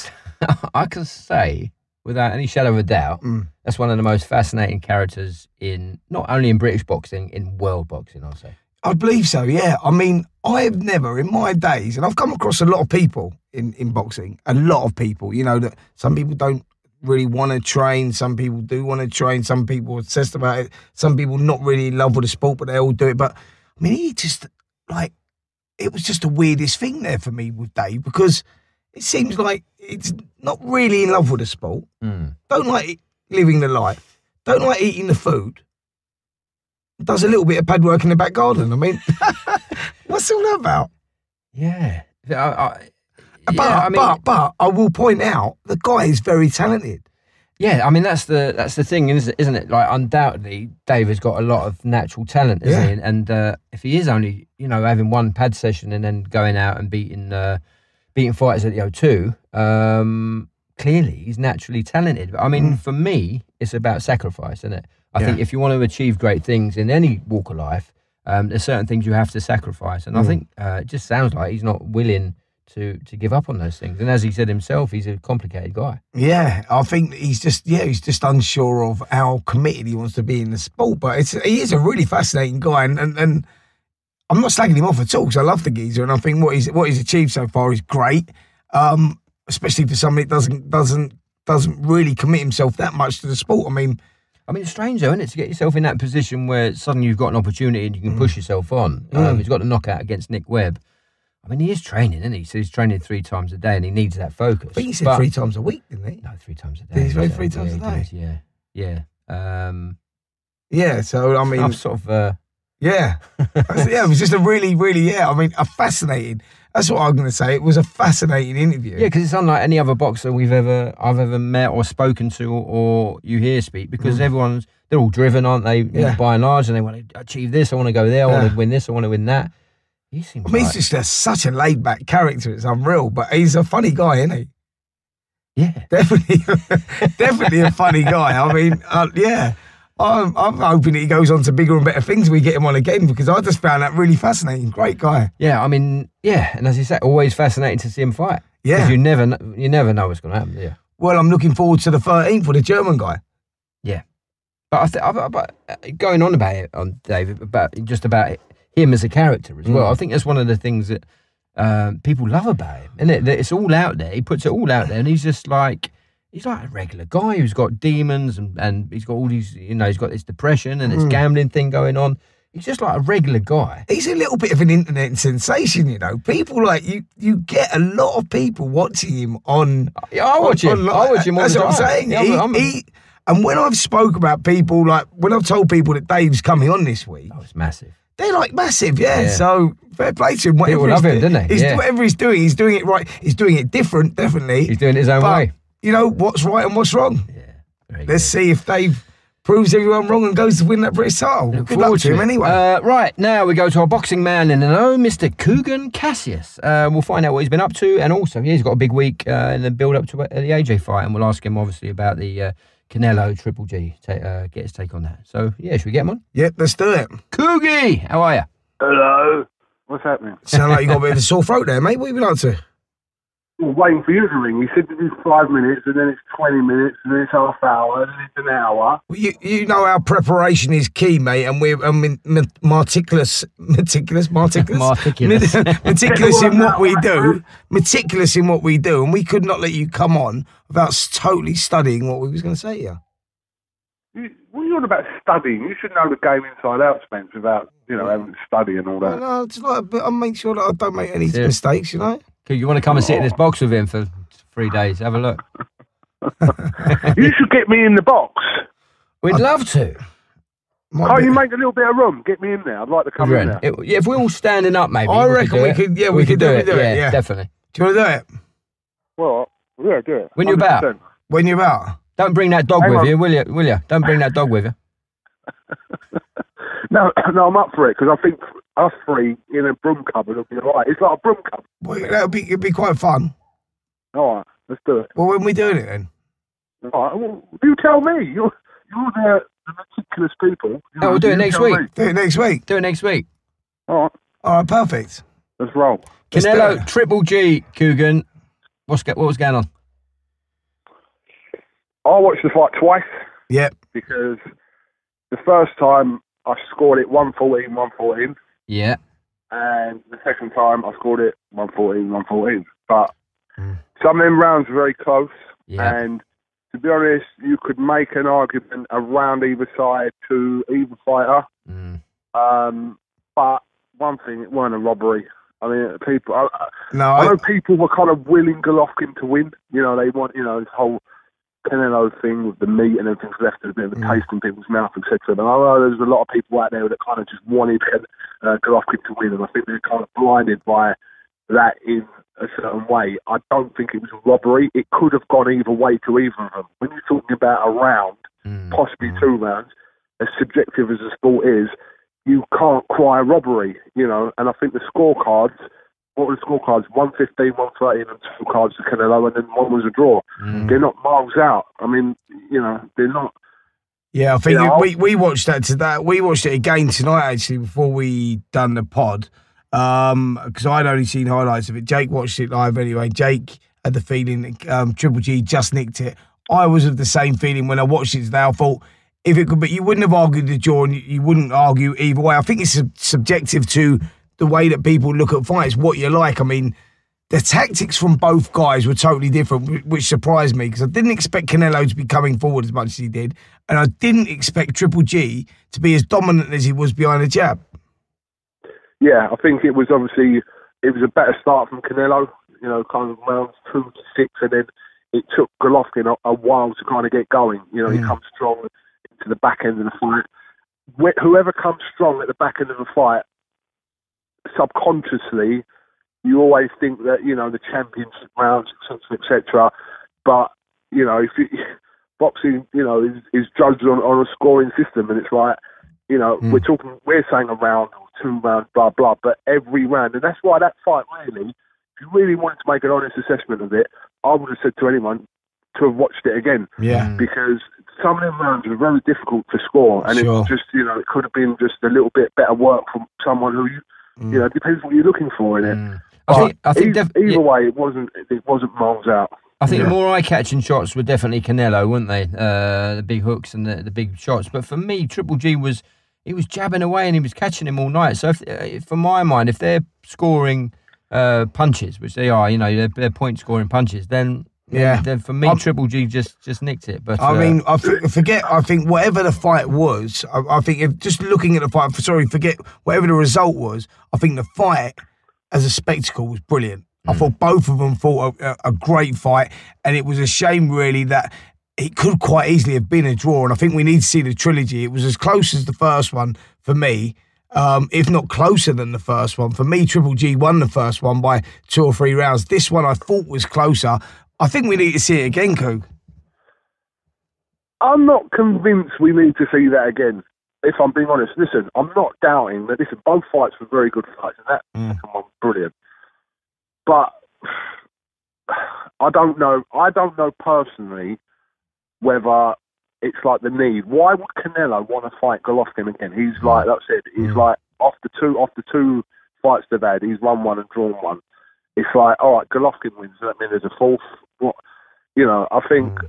say, without any shadow of a doubt, that's one of the most fascinating characters not only in British boxing, in world boxing, I'll say. I believe so, yeah. I mean, I've never, in my days, and I've come across a lot of people in boxing, a lot of people, that some people don't really want to train, some people do want to train, some people are obsessed about it, some people not really in love with the sport, but they all do it. But, I mean, he just, it was just the weirdest thing there for me with Dave, because it seems like it's not really in love with the sport. Mm. Don't like living the life. Don't like eating the food. Does a little bit of pad work in the back garden. I mean, what's all that about? Yeah. But I will point out the guy is very talented. Yeah, I mean that's the thing, isn't it? Like undoubtedly, Dave has got a lot of natural talent, isn't he? And if he is only having one pad session and then going out and beating fighters at the O2, clearly he's naturally talented. But I mean, for me, it's about sacrifice, isn't it? I think if you want to achieve great things in any walk of life, there's certain things you have to sacrifice, and I think it just sounds like he's not willing to give up on those things. And as he said himself, he's a complicated guy. Yeah, I think he's just unsure of how committed he wants to be in the sport. But he is a really fascinating guy, and I'm not slagging him off at all because I love the geezer, and I think what he's achieved so far is great, especially for somebody that doesn't really commit himself that much to the sport. I mean, it's strange though, isn't it, to get yourself in that position where suddenly you've got an opportunity and you can push yourself on. He's got the knockout against Nick Webb. I mean, he is training, isn't he? So he's training 3 times a day and he needs that focus. But he said 3 times a week, didn't he? No, 3 times a day. Did he say 3 times a day? Yeah. Yeah, so, I mean... I'm sort of... Yeah. It was just a really, really, a fascinating... That's what I'm going to say. It was a fascinating interview. Yeah, because it's unlike any other boxer I've ever met or spoken to or you hear speak, because they're all driven, aren't they? Yeah. By and large, and they want to achieve this, I want to go there, I want to win this, I want to win that. He seems he's just such a laid-back character. It's unreal, but he's a funny guy, isn't he? Yeah. Definitely a funny guy. I mean, I'm hoping that he goes on to bigger and better things. We get him on again, because I just found that really fascinating. Great guy. Yeah, I mean, and as you say, always fascinating to see him fight. Yeah. Because you never know what's going to happen, do you? Well, I'm looking forward to the 13th with the German guy. Yeah. But going on about it, David, about him as a character as well, I think that's one of the things that people love about him, isn't it? That it's all out there. He puts it all out there, and he's like a regular guy who's got demons and he's got all these, he's got this depression and this gambling thing going on. He's just like a regular guy. He's a little bit of an internet sensation, People like you get a lot of people watching him on. Yeah, I watch him. I watch him all the time. That's what I'm saying. And when I've spoke about people, like when I've told people that Dave's coming on this week, it's massive. They're like massive, yeah. So fair play to him. People love him, don't they? Whatever he's doing it right. He's doing it different, definitely. He's doing it his own way. You know what's right and what's wrong. Yeah. Let's see if Dave proves everyone wrong and goes to win that British title. Good luck to him anyway. Right, now we go to our boxing man in the know, Mr. Kugan Cassius. We'll find out what he's been up to, and also he's got a big week in the build-up to the AJ fight, and we'll ask him obviously about the Canelo Triple G, get his take on that. So, should we get him on? Yep, let's do it. Coogie, how are you? Hello. What's happening? Sound like you got a bit of a sore throat there, mate. What have you been up to? Well, waiting for you to ring. You said to do 5 minutes, and then it's 20 minutes, and then it's half hour, and then it's an hour. Well, you know our preparation is key, mate, and we're meticulous in what we do. Meticulous in what we do, and we could not let you come on without totally studying what we was going to say here. What are you on about studying? You should know the game inside out, Spence, without having to study and all that. No, it's like, but I make sure that I don't make any mistakes, You want to come and sit in this box with him for 3 days? Have a look. You should get me in the box. We'd love to. Can't you make a little bit of room? Get me in there. I'd like to come in there. If we're all standing up, maybe. I reckon we could. Yeah, we could do it. Yeah, definitely. Do you want to do it? Well, yeah, do it. When you're about. When you're about. Don't bring that dog with you, will you? Don't bring that dog with you. No, I'm up for it, because I think us three in a broom cupboard will be all right. It's like a broom cupboard. Well, it'd be quite fun. All right, let's do it. Well, when are we doing it then? All right, well, you tell me. You're the meticulous people. We'll do it next week. Do it next week. All right, perfect. Let's roll. Canelo Triple G, Kugan. What was going on? I watched the fight twice. Yep. Because the first time I scored it 114. Yeah. And the second time I scored it 114. But some of them rounds were very close. Yeah. And to be honest, you could make an argument around either side to either fighter. But one thing, it weren't a robbery. I mean, people. No, I know people were kind of willing Golovkin to win. You know, they want, this whole Canelo thing with the meat and everything's left a bit of a taste in people's mouth, etc. But I know there's a lot of people out there that kind of just wanted Golovkin to win, and I think they're kind of blinded by that in a certain way. I don't think it was a robbery. It could have gone either way to either of them. When you're talking about a round, possibly 2 rounds, as subjective as the sport is, you can't cry robbery, and I think the scorecards, what were the scorecards? 115, 113 and 2 cards to Canelo, and then 1 was a draw. They're not miles out. I mean, they're not. Yeah, I think we watched that today. We watched it again tonight, actually, before we done the pod, because I'd only seen highlights of it. Jake watched it live anyway. Jake had the feeling that Triple G just nicked it. I was of the same feeling when I watched it today. I thought, if it could, but you wouldn't have argued the draw, and you wouldn't argue either way. I think it's subjective to the way that people look at fights, what you like. I mean, the tactics from both guys were totally different, which surprised me, because I didn't expect Canelo to be coming forward as much as he did, and I didn't expect Triple G to be as dominant as he was behind the jab. Yeah, I think it was a better start from Canelo, kind of rounds 2 to 6, and then it took Golovkin a while to kind of get going. He comes strong to the back end of the fight. Whoever comes strong at the back end of the fight, subconsciously, you always think that, the championship rounds, etc. But, if boxing, is judged on a scoring system, and it's like, we're saying a round or 2 rounds, blah, blah, but every round. And that's why that fight, really, if you really wanted to make an honest assessment of it, I would have said to anyone to have watched it again. Yeah. Because some of them rounds were very difficult to score, and it was just, it could have been just a little bit better work from someone who, it depends what you're looking for in it. I think either way, it wasn't miles out. I think the more eye-catching shots were definitely Canelo, weren't they? The big hooks and the big shots. But for me, Triple G was jabbing away and he was catching him all night. So, for my mind, if they're scoring punches, which they are, they're point-scoring punches, then for me, Triple G just nicked it. But I mean, I think whatever the fight was, I think if just looking at the fight, forget whatever the result was, I think the fight as a spectacle was brilliant. I thought both of them fought a great fight, and it was a shame, really, that it could quite easily have been a draw. And I think we need to see the trilogy. It was as close as the first one for me, if not closer than the first one. For me, Triple G won the first one by 2 or 3 rounds. This one I thought was closer. I think we need to see it again, Coog. I'm not convinced we need to see that again, if I'm being honest. Listen, I'm not doubting that. Listen, both fights were very good fights, and that second one was brilliant. But I don't know. I don't know personally whether it's like the need. Why would Canelo want to fight Golovkin again? He's like I said. He's like off the two fights they've had, he's won 1 and drawn 1. It's like, all right, Golovkin wins. Does that mean there's a fourth? What? I think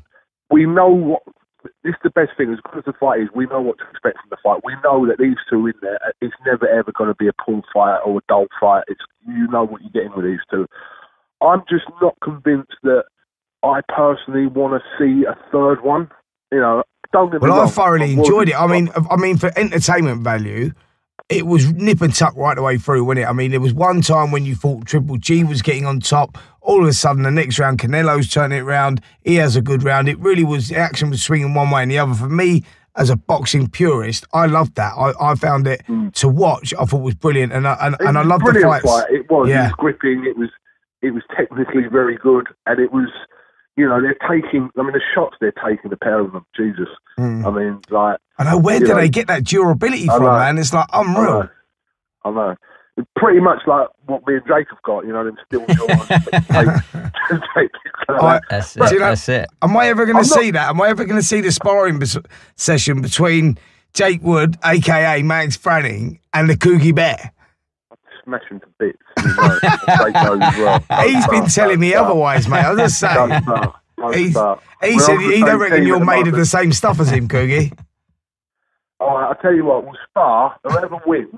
we know what. This is the best thing. As good as the fight is, we know what to expect from the fight. We know that these two in there, it's never ever going to be a pull fight or a dull fight. You know what you're getting with these two. I'm just not convinced that I personally want to see a third one. Don't get me wrong. I thoroughly enjoyed it. I mean, for entertainment value, it was nip and tuck right the way through, wasn't it? I mean, there was one time when you thought Triple G was getting on top. All of a sudden, the next round, Canelo's turning it around. He has a good round. It really was, the action was swinging one way and the other. For me, as a boxing purist, I loved that. I found it to watch. I thought was brilliant, and I loved the fights. It was. Yeah. It was gripping. It was technically very good, and it was. They're taking. I mean, the shots they're taking, the pair of them. Jesus. I mean, like. I know. Where do they get that durability from, man? It's like unreal. I know. It's pretty much like what me and Jake have got. Them still jaws. That's it. Am I ever going to see that? Am I ever going to see the sparring session between Jake Wood, a.k.a. Max Franning, and the Coogie Bear? Smash him to bits. Jake knows as well. He's been telling me otherwise, mate. I was just saying. He said he don't reckon you're made of the same stuff as him, Coogie. All right, I'll tell you what. We'll spar. Whoever wins.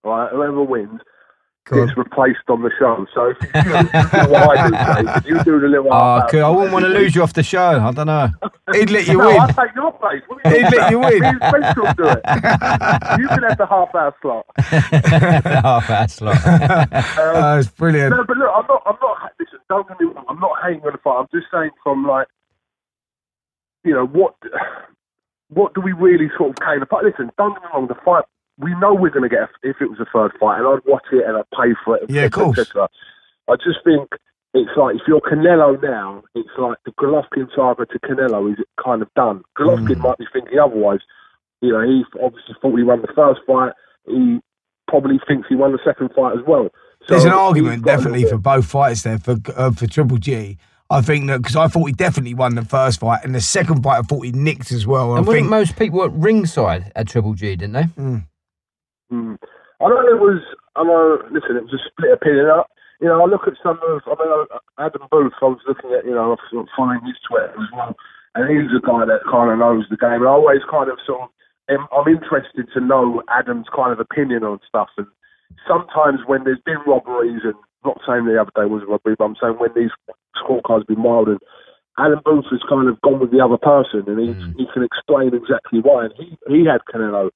Right, whoever wins, gets replaced on the show. So if you do what I do, Dave, you do the little half cool. I wouldn't want to lose you off the show. I don't know. He'd let you No, win. I'll take your place. He'd let you win. Me and Spencer will do it. You can have the half-hour slot. The half-hour slot. It's brilliant. No, but look, I'm not. Listen, don't get me wrong. I'm not hating on the fight. I'm just saying from like, you know, what do we really sort of came apart? Listen, don't get me wrong. The fight, we know we're going to get if it was a third fight, and I'd watch it and I'd pay for it. Yeah, of course. Et I just think it's like, if you're Canelo now, it's like the Golovkin saga to Canelo is kind of done. Golovkin might be thinking otherwise. You know, he obviously thought he won the first fight. He probably thinks he won the second fight as well. So there's an argument definitely for both fights there for Triple G. I think that because I thought he definitely won the first fight, and the second fight I thought he nicked as well. And I think most people at ringside at Triple G, didn't they? I know listen, it was a split opinion. You know, I look at Adam Booth, I was looking at, you know, following his Twitter as well, and he's a guy that kind of knows the game. And I always kind of I'm interested to know Adam's kind of opinion on stuff. And sometimes when there's been robberies, and not saying the other day was a robbery, but I'm saying when these scorecards have been wild, and Adam Booth has kind of gone with the other person, and he can explain exactly why. And he had Canelo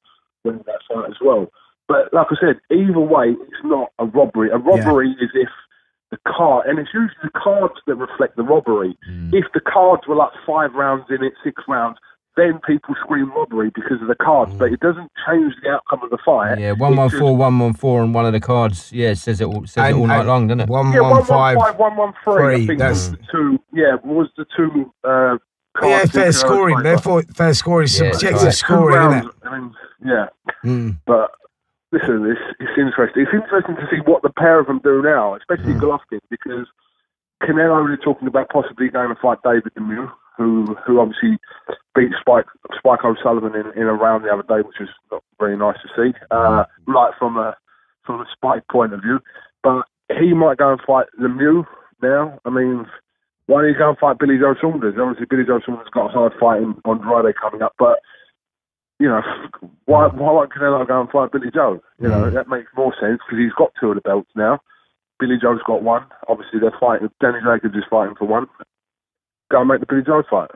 win that fight as well. But like I said, either way, it's not a robbery. A robbery is if the card, and it's usually the cards that reflect the robbery. If the cards were like 5 rounds in it, 6 rounds, then people scream robbery because of the cards. But it doesn't change the outcome of the fight. Yeah, 114, 114 on one of the cards. Yeah, it says it all night long, doesn't it? 115, 113. I think that's was the two. Yeah, was the two. Cards fair scoring. Therefore, fair scoring, subjective scoring, isn't it? I mean, yeah. But listen, it's interesting. It's interesting to see what the pair of them do now, especially Golovkin, because Canelo is talking about possibly going to fight David Lemieux, who obviously beat Spike O'Sullivan in a round the other day, which was not very nice to see, like from a Spike point of view. But he might go and fight Lemieux now. I mean, why don't you go and fight Billy Joe Saunders? Obviously, Billy Joe Saunders got a hard fight on Andrade coming up, but you know, why won't Canelo go and fight Billy Joe? You know, that makes more sense because he's got 2 of the belts now. Billy Joe's got 1. Obviously, they're fighting. Danny Jacobs is fighting for 1. Go and make the Billy Joe fight.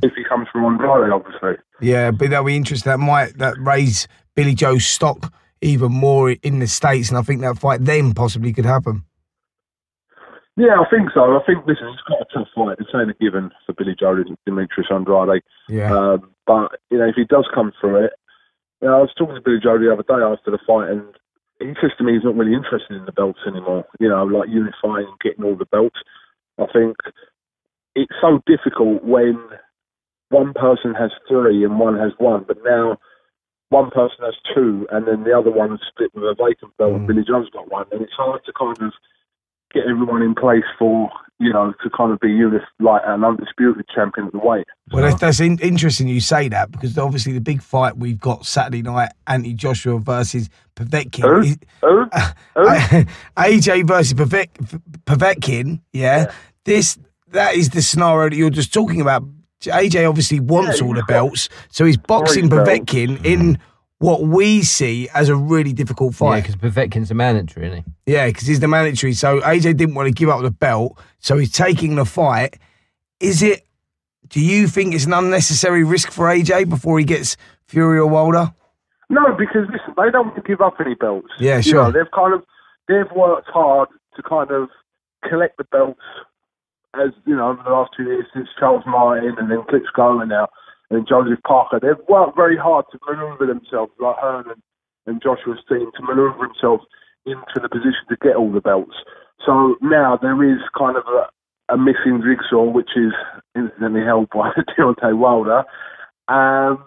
If he comes from Andrade, obviously. Yeah, but that'll be interesting. That raise Billy Joe's stock even more in the States, and I think that fight then possibly could happen. Yeah, I think so. I think, listen, it's quite a tough fight. It's ain't a given for Billy Joe and Demetrius Andrade. Yeah. But, you know, if he does come through it, you know, I was talking to Billy Joe the other day after the fight, and he says to me he's not really interested in the belts anymore, you know, like unifying and getting all the belts. I think it's so difficult when one person has 3 and one has 1, but now one person has 2 and then the other one's split with a vacant belt and Billy Joe's got 1, and it's hard to kind of get everyone in place for, you know, to kind of be like an undisputed champion of the weight. Well, that's interesting you say that, because obviously the big fight we've got Saturday night, Anthony Joshua versus Povetkin. AJ versus Povetkin, yeah. That is the scenario that you're just talking about. AJ obviously wants all the belts, so he's boxing Povetkin in what we see as a really difficult fight. Yeah, because Povetkin's a mandatory, isn't he? Yeah, because he's the mandatory. So AJ didn't want to give up the belt, so he's taking the fight. Do you think it's an unnecessary risk for AJ before he gets Fury or Wilder? No, because listen, they don't want to give up any belts. Yeah, sure. You know, they've worked hard to kind of collect the belts, as you know, over the last 2 years since Charles Martin and then Klitschko and Joseph Parker. They've worked very hard to manoeuvre themselves, like Hearn and Joshua's team, to manoeuvre themselves into the position to get all the belts. So now there is kind of a missing jigsaw, which is incidentally held by Deontay Wilder. And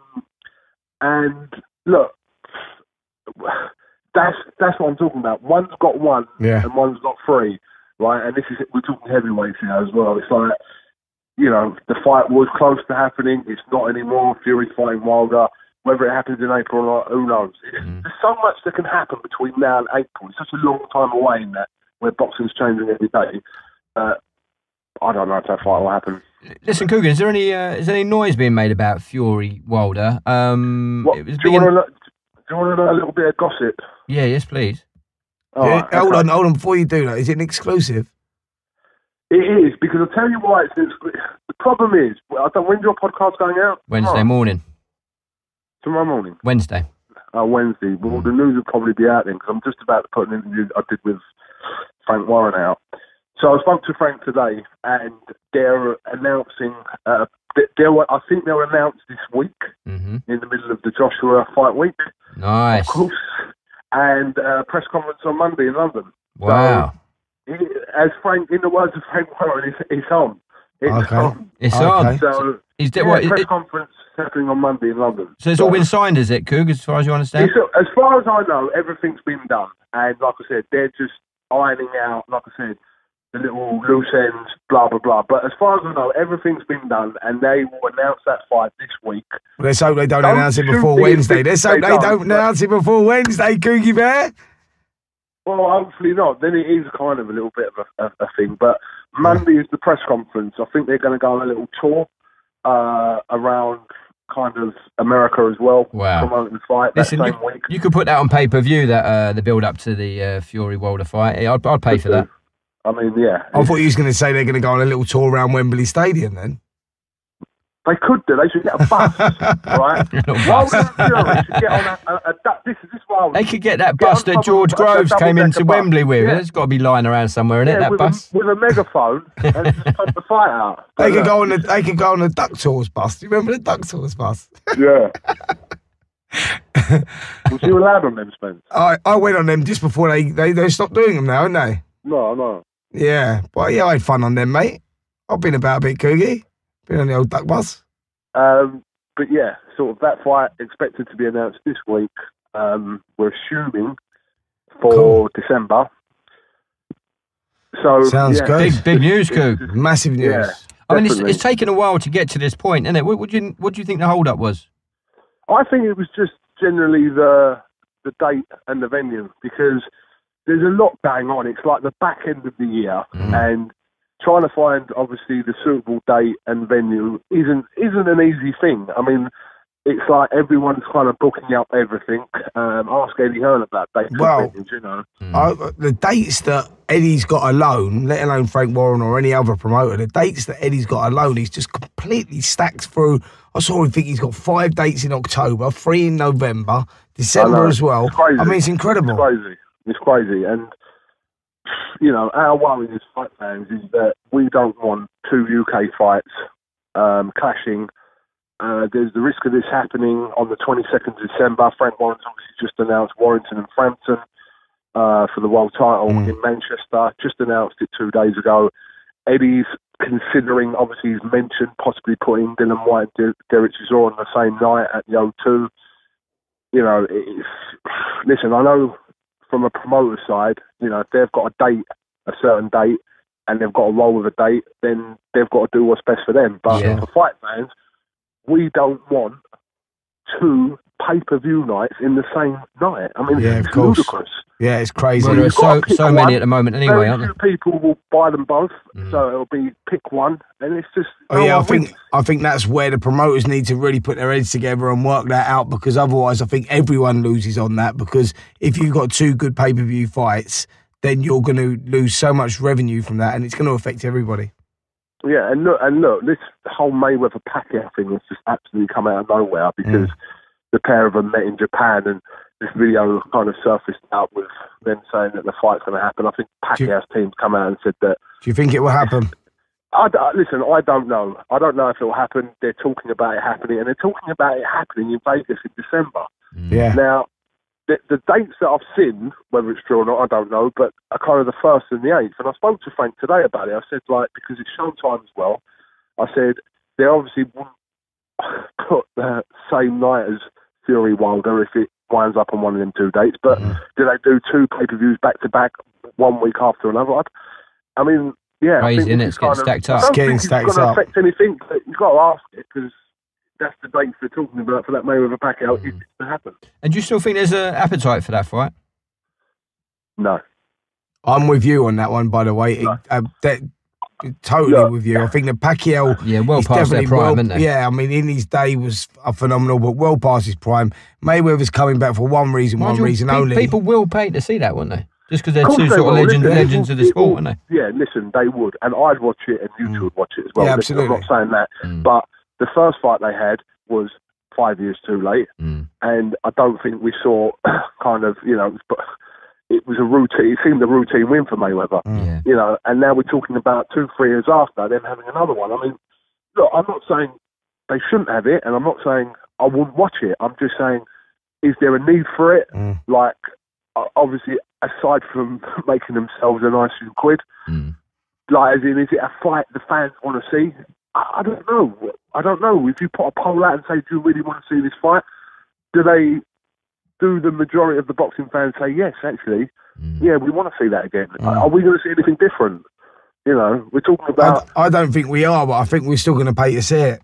look, that's what I'm talking about. One's got 1 and one's got 3, right? And we're talking heavyweights here as well. It's like, you know, the fight was close to happening. It's not anymore. Fury fighting Wilder. Whether it happens in April or not, who knows? There's so much that can happen between now and April. It's such a long time away in that, where boxing's changing every day. I don't know if that fight will happen. Listen, Kugan, is there any noise being made about Fury Wilder? Do you want to know a little bit of gossip? Yeah, yes, please. Hold on. Before you do that, is it an exclusive? It is, because I'll tell you why it's exclusive. The problem is, when's your podcast going out? Wednesday morning. Tomorrow morning? Wednesday. Wednesday. Well, the news will probably be out then, because I'm just about to put an interview I did with Frank Warren out. So I spoke to Frank today, and they're announcing, I think they'll announce this week, in the middle of the Joshua fight week. Nice. Of course. And a press conference on Monday in London. Wow. So, in the words of Frank Warren, it's on. It's on. It's on. So, press conference happening on Monday in London. So it's all been signed, is it, Coog, as far as you understand? As far as I know, everything's been done. And like I said, they're just ironing out, like I said, the little loose ends, blah, blah, blah. But as far as I know, everything's been done, and they will announce that fight this week. Well, let's hope they don't announce it before Wednesday. Let's hope they don't announce it before Wednesday, Coogie Bear. Well, hopefully not. Then it is kind of a little bit of a thing. But Monday is the press conference. I think they're going to go on a little tour around kind of America as well. Wow. Promoting the fight that same week. You could put that on pay-per-view, that the build-up to the Fury-Wilder fight. I'd pay for that. I mean, yeah. I thought you was going to say they're going to go on a little tour around Wembley Stadium then. They could do. They should get a bus, right? Fury should get on they could get that bus that George Groves came into Wembley with. Yeah. It's got to be lying around somewhere, innit? That bus with a megaphone and just put the fight out. They could go on the Duck Tours bus. Do you remember the Duck Tours bus? Yeah. Was you allowed on them, Spence? I went on them just before they stopped doing them now, haven't they? No. Yeah, but I had fun on them, mate. I've been about a bit, Coogie. Been on the old duck bus. But yeah, sort of that fight expected to be announced this week. We're assuming for December. So sounds good. Big news, Coog. Massive news. Yeah, I mean, it's taken a while to get to this point, isn't it? What do you think the hold-up was? I think it was just generally the date and the venue, because there's a lot going on. It's like the back end of the year, and trying to find, obviously, the suitable date and venue isn't an easy thing. I mean, it's like everyone's kind of booking up everything. Ask Eddie Hearn about dates and venues, you know. The dates that Eddie's got alone, let alone Frank Warren or any other promoter, the dates that Eddie's got alone, he's just completely stacked through. I saw him think he's got 5 dates in October, 3 in November, December as well. I mean, it's incredible. It's crazy. And, you know, our worry as fight fans is that we don't want 2 UK fights clashing. There's the risk of this happening on the 22nd of December. Frank Warren's obviously just announced Warrington and Frampton for the world title in Manchester. Just announced it 2 days ago. Eddie's considering, obviously he's mentioned possibly putting Dylan White and Derek Chisora on the same night at the O2. You know, listen, I know from a promoter side, you know, if they've got a certain date, and they've got to roll with a date, then they've got to do what's best for them. But for fight fans, we don't want 2 pay-per-view nights in the same night. I mean, it's ludicrous. Yeah, it's crazy. Well, there are so many at the moment anyway, aren't there? Very few people will buy them both, so it'll be pick one, and it's just... I think that's where the promoters need to really put their heads together and work that out, because otherwise I think everyone loses on that, because if you've got 2 good pay-per-view fights, then you're going to lose so much revenue from that, and it's going to affect everybody. Yeah, and look, this whole Mayweather Pacquiao thing has just absolutely come out of nowhere, because the pair of them met in Japan, and this video kind of surfaced out with them saying that the fight's going to happen. I think Pacquiao's team's come out and said that. Do you think it will happen? Listen, I don't know. I don't know if it will happen. They're talking about it happening, and they're talking about it happening in Vegas in December. Yeah. Now, the dates that I've seen, whether it's true or not, I don't know, but are kind of the 1st and the 8th. And I spoke to Frank today about it. I said, like, because it's Showtime as well, I said, they obviously wouldn't put the same night as Fury Wilder if it winds up on one of them 2 dates, but do they do 2 pay-per-views back-to-back, 1 week after another? I mean, yeah. Crazy, isn't it? It's getting stacked up. I don't think it's going to affect anything, but you've got to ask it, because that's the dates they're talking about for that Mayweather Pacquiao if it's to happen. And do you still think there's an appetite for that fight? No. I'm with you on that one, by the way. No. Totally with you. I think the Pacquiao... Yeah, well past their prime, isn't they? Yeah, I mean, in his day was phenomenal, but well past his prime. Mayweather's coming back for one reason only. People will pay to see that, won't they? Just because they're Of course two they sort of will. legends of the sport, aren't they? Yeah, listen, they would, and I'd watch it, and you two would watch it as well. Yeah, Listen, I'm absolutely. not saying that, but the first fight they had was 5 years too late, and I don't think we saw kind of, you know, it was a routine. It seemed a routine win for Mayweather, you know. And now we're talking about 2-3 years after them having another one. I mean, look, I'm not saying they shouldn't have it, and I'm not saying I wouldn't watch it. I'm just saying, is there a need for it? Like, obviously, aside from making themselves a nice few quid, like, as in, is it a fight the fans want to see? I don't know. I don't know. If you put a poll out and say, do you really want to see this fight? Do the majority of the boxing fans say, yes, actually, yeah, we want to see that again? Are we going to see anything different? You know, we're talking about... I don't think we are, but I think we're still going to pay to see it.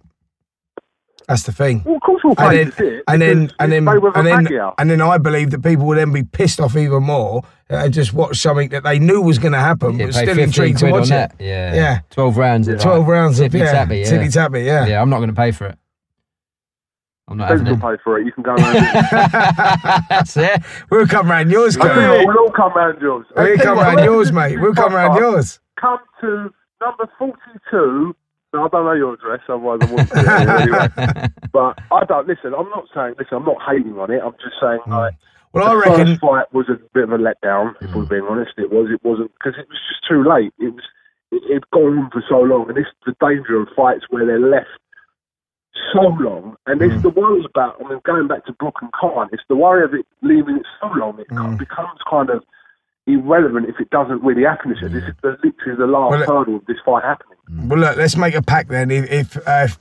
That's the thing. Well, of course we'll pay to see it. And then I believe that people will then be pissed off even more and just watch something that they knew was going to happen, but still intrigued to watch it. Yeah. 12 rounds. 12 rounds of tippy-tappy, tippy-tappy, yeah. Yeah, I'm not going to pay for it. I'm not having it. Pay for it. You can go around. That's it. We'll come round yours, Kerry. We'll all come round yours. We'll come round yours, mate. We'll come round yours. Come to number 42. No, I don't know your address, otherwise I wouldn't do it anyway. But I don't, listen, I'm not hating on it. I'm just saying, like, well, I the reckon first fight was a bit of a letdown, if we're being honest. It wasn't, because it was just too late. It'd gone on for so long, and this is the danger of fights where they're left so long, and it's the worry about, I mean, going back to Brook and Khan, it's the worry of it leaving it so long, it becomes kind of irrelevant if it doesn't really happen. This is literally the last hurdle of this fight happening. Well, look, let's make a pact then. If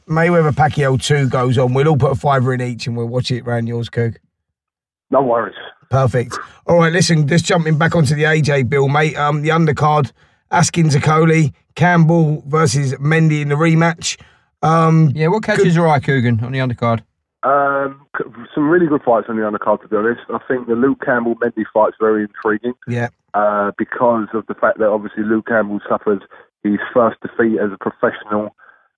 Mayweather Pacquiao 2 goes on, we'll all put a $5 in each and we'll watch it round yours, Coog. No worries. Perfect. All right, listen, just jumping back onto the AJ bill, mate. The undercard, Askins Akoli, Campbell versus Mendy in the rematch. What catches your eye, Kugan, on the undercard? Some really good fights on the undercard, to be honest. I think the Luke Campbell-Mendy fight's very intriguing. Yeah. Because of the fact that obviously Luke Campbell suffered his first defeat as a professional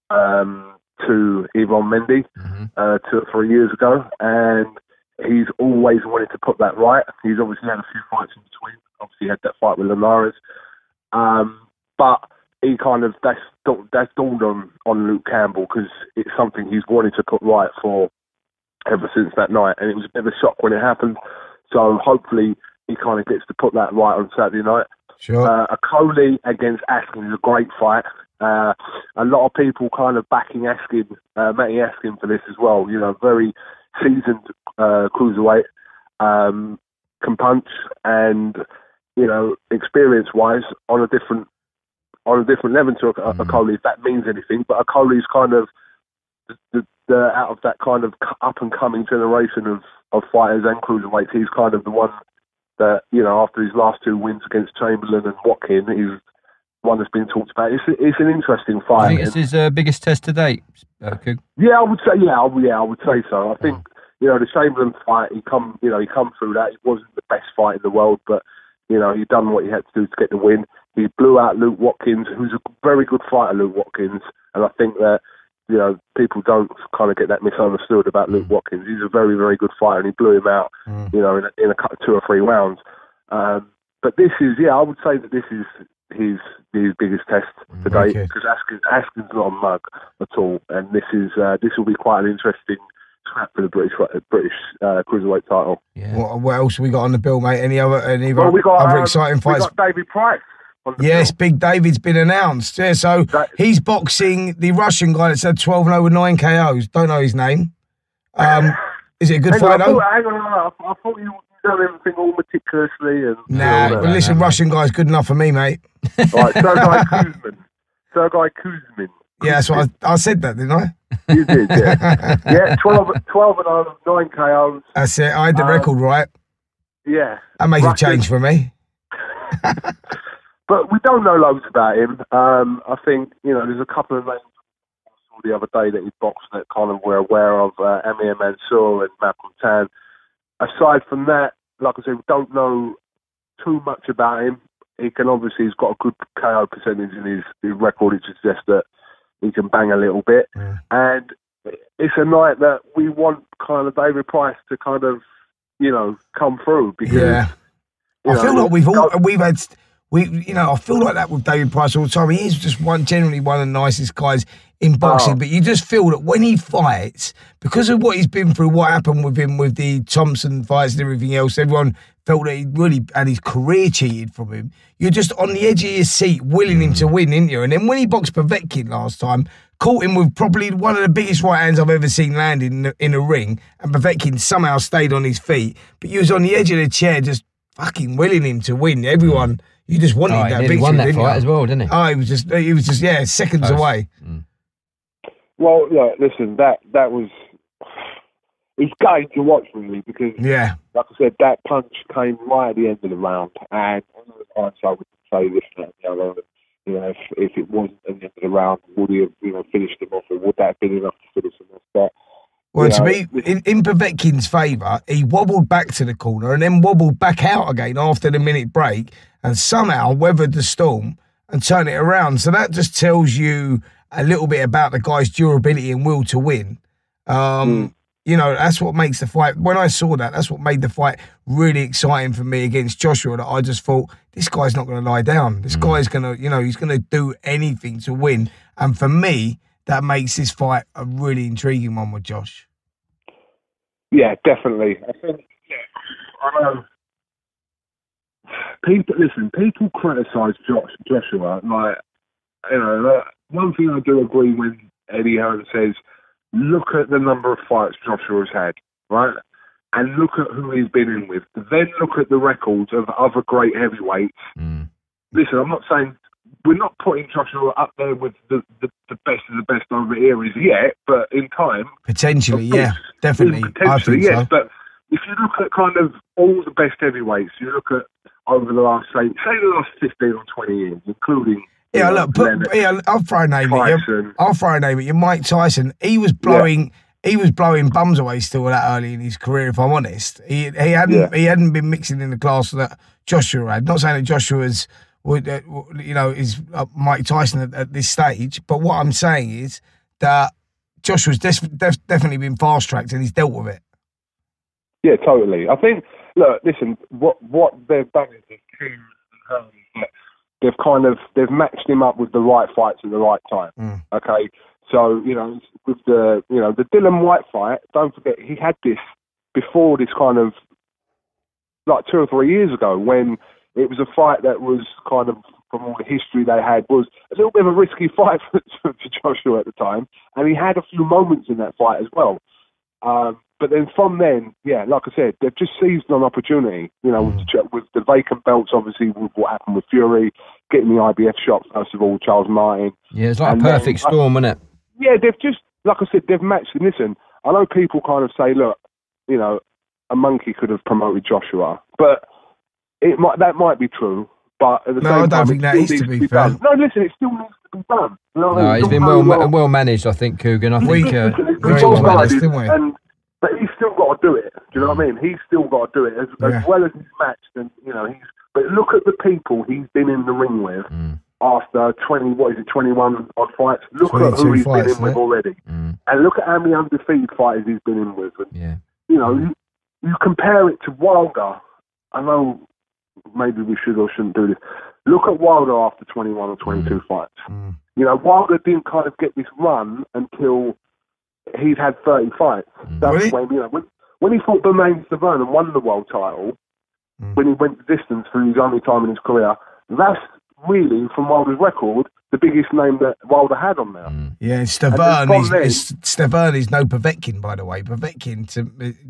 to Yvonne Mendy 2 or 3 years ago, and he's always wanted to put that right. He's obviously had a few fights in between. Obviously he had that fight with Linares. But he kind of, that's dawned on Luke Campbell, because it's something he's wanted to put right for ever since that night, and it was a bit of a shock when it happened. So hopefully he kind of gets to put that right on Saturday night. Sure. Akoli against Askin is a great fight. A lot of people kind of backing Askin, Matty Askin for this as well. You know, very seasoned cruiserweight, can punch, and you know, experience-wise on a different level to Akoli, if that means anything. But Akoli's kind of the out of that kind of up-and-coming generation of fighters and cruiserweights, he's kind of the one that, you know, after his last 2 wins against Chamberlain and Watkin, he's one that's been talked about. It's an interesting fight. I think it's his biggest test to date, Coog. Yeah, I would say. Yeah, I would say so. I think, you know, the Chamberlain fight, he come through that. It wasn't the best fight in the world, but you know, he done what he had to do to get the win. He blew out Luke Watkins, who's a very good fighter, Luke Watkins, and I think that, you know, people don't kind of get that misunderstood about Luke Watkins. He's a very, very good fighter, and he blew him out, you know, in a 2 or 3 rounds. But this is, I would say that this is his biggest test to date, because Askin's not a mug at all, and this will be quite an interesting scrap for the British cruiserweight title. Yeah. What else we got on the bill, mate? Any other exciting fights? We got David Price. Yes, Big David's been announced. Yeah, so he's boxing the Russian guy that's had 12-0 with 9 KOs. Don't know his name. Is it a good fight, though? Hang on, I thought you done everything all meticulously. And well, listen, Russian guy's good enough for me, mate. Right, Sergei Kuzmin. Yeah, that's what I said that, didn't I? You did, yeah. Yeah, 12-0, 9 KOs. That's it. I had the record right. Yeah. That makes a change for me. But we don't know loads about him. I think, you know, there's a couple of names the other day that he boxed that kind of we're aware of, Amir Mansour and Malcolm Tan. Aside from that, like I said, we don't know too much about him. He's got a good KO percentage in his record, which suggests that he can bang a little bit. Yeah. And it's a night that we want kind of David Price to kind of, you know, come through, because I feel like I feel like that with David Price all the time. He is just generally one of the nicest guys in boxing, but you just feel that when he fights, because of what he's been through, what happened with him with the Thompson fights and everything else, everyone felt that he really had his career cheated from him. You're just on the edge of your seat, willing him to win, isn't you? And then when he boxed Povetkin last time, caught him with probably one of the biggest right hands I've ever seen landed in a ring, and Povetkin somehow stayed on his feet, but you was on the edge of the chair just fucking willing him to win. Everyone, you just wanted that victory. He won that didn't fight you? as well, didn't he? Oh, he was just seconds Close. away. Well, look, listen, that was... It's gutting to watch, really, because, like I said, that punch came right at the end of the round, and on the hindsight, we can say this, that, and the other. You know, if it wasn't at the end of the round, would he have, finished him off, or would that have been enough to finish him off? But, well, to me, in Povetkin's favour, he wobbled back to the corner and then wobbled back out again after the minute break, and somehow weathered the storm and turned it around. So that just tells you a little bit about the guy's durability and will to win. That's what makes the fight. When I saw that, that's what made the fight really exciting for me against Joshua. That I just thought, this guy's not going to lie down. This guy's going to, he's going to do anything to win. And for me, that makes this fight a really intriguing one with Josh. Yeah, definitely. I think, I know. People criticise Joshua. Like, one thing I do agree when Eddie Hearn says, look at the number of fights Joshua has had, right? And look at who he's been in with. Then look at the records of other great heavyweights. Listen, I'm not saying... We're not putting Joshua up there with the best of the best over eras yet, but in time... Potentially, definitely. Potentially, yes. So. But if you look at kind of all the best heavyweights, you look at over the last, say the last 15 or 20 years, including... I'll throw a name at you. Mike Tyson. He was blowing bums away still that early in his career, if I'm honest. He hadn't been mixing in the class that Joshua had. Not saying that Joshua's is Mike Tyson at this stage, but what I'm saying is that Joshua's definitely been fast tracked and he's dealt with it. Yeah, totally. I think. Look, listen. What they've done is they've matched him up with the right fights at the right time. Okay, so with the Dillian White fight, don't forget he had this before this kind of like 2 or 3 years ago when it was a fight that was kind of from all the history they had was a little bit of a risky fight for Joshua at the time, and he had a few moments in that fight as well. But then from then, like I said, they've just seized on opportunity, with the vacant belts, obviously, with what happened with Fury, getting the IBF shot, first of all, Charles Martin. Yeah, it's like a perfect storm, isn't it? Yeah, they've just, like I said, they've matched. And listen, I know people kind of say, look, a monkey could have promoted Joshua, but that might be true. But at the same time, I don't think that is to be fair. Done. No, listen, it still needs to be done. No, he's been well managed, I think, Kugan. I think very well managed, didn't we? But he's still got to do it. Do you know what I mean? He's still got to do it as well as he's matched. And but look at the people he's been in the ring with after 21 odd fights. Look at who he's been in with already, and look at how many undefeated fighters he's been in with. And, you compare it to Wilder. I know maybe we should or shouldn't do this. Look at Wilder after 21 or 22 fights. Wilder didn't kind of get this run until he's had 30 fights. That's when he fought Bermain Stavern and won the world title, when he went the distance for his only time in his career, that's really, from Wilder's record, the biggest name that Wilder had on there. Yeah, Stavern is no Povetkin, by the way. Povetkin,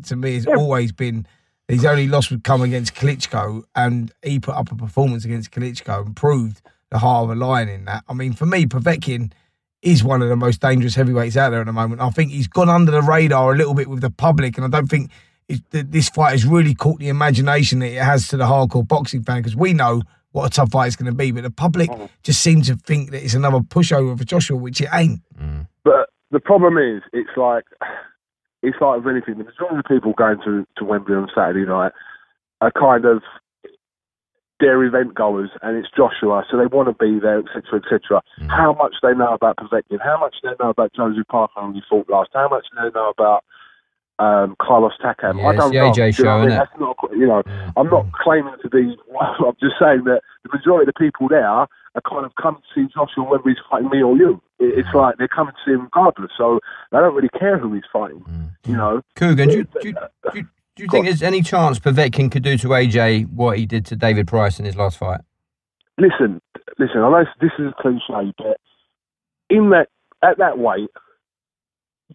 to me, has always been... His only loss would come against Klitschko, and he put up a performance against Klitschko and proved the heart of a lion in that. I mean, for me, Povetkin is one of the most dangerous heavyweights out there at the moment. I think he's gone under the radar a little bit with the public, and I don't think this fight has really caught the imagination that it has to the hardcore boxing fan, because we know what a tough fight it's going to be, but the public just seems to think that it's another pushover for Joshua, which it ain't. But the problem is, it's like with anything. The majority of people going to Wembley on Saturday night are kind of their event goers, and it's Joshua, so they want to be there, etc., etc. How much they know about Povetkin, how much they know about Joseph Parker when he fought last, how much they know about Carlos Takam. Yeah, I don't it's the know. AJ show, isn't it? That's not, I'm not claiming to be. I'm just saying that the majority of the people there are kind of come to see Joshua whether he's fighting me or you. It's like they're coming to see him regardless, so they don't really care who he's fighting. Kugan, do you think there's any chance Povetkin could do to AJ what he did to David Price in his last fight? Listen. I know this is a cliche, but at that weight,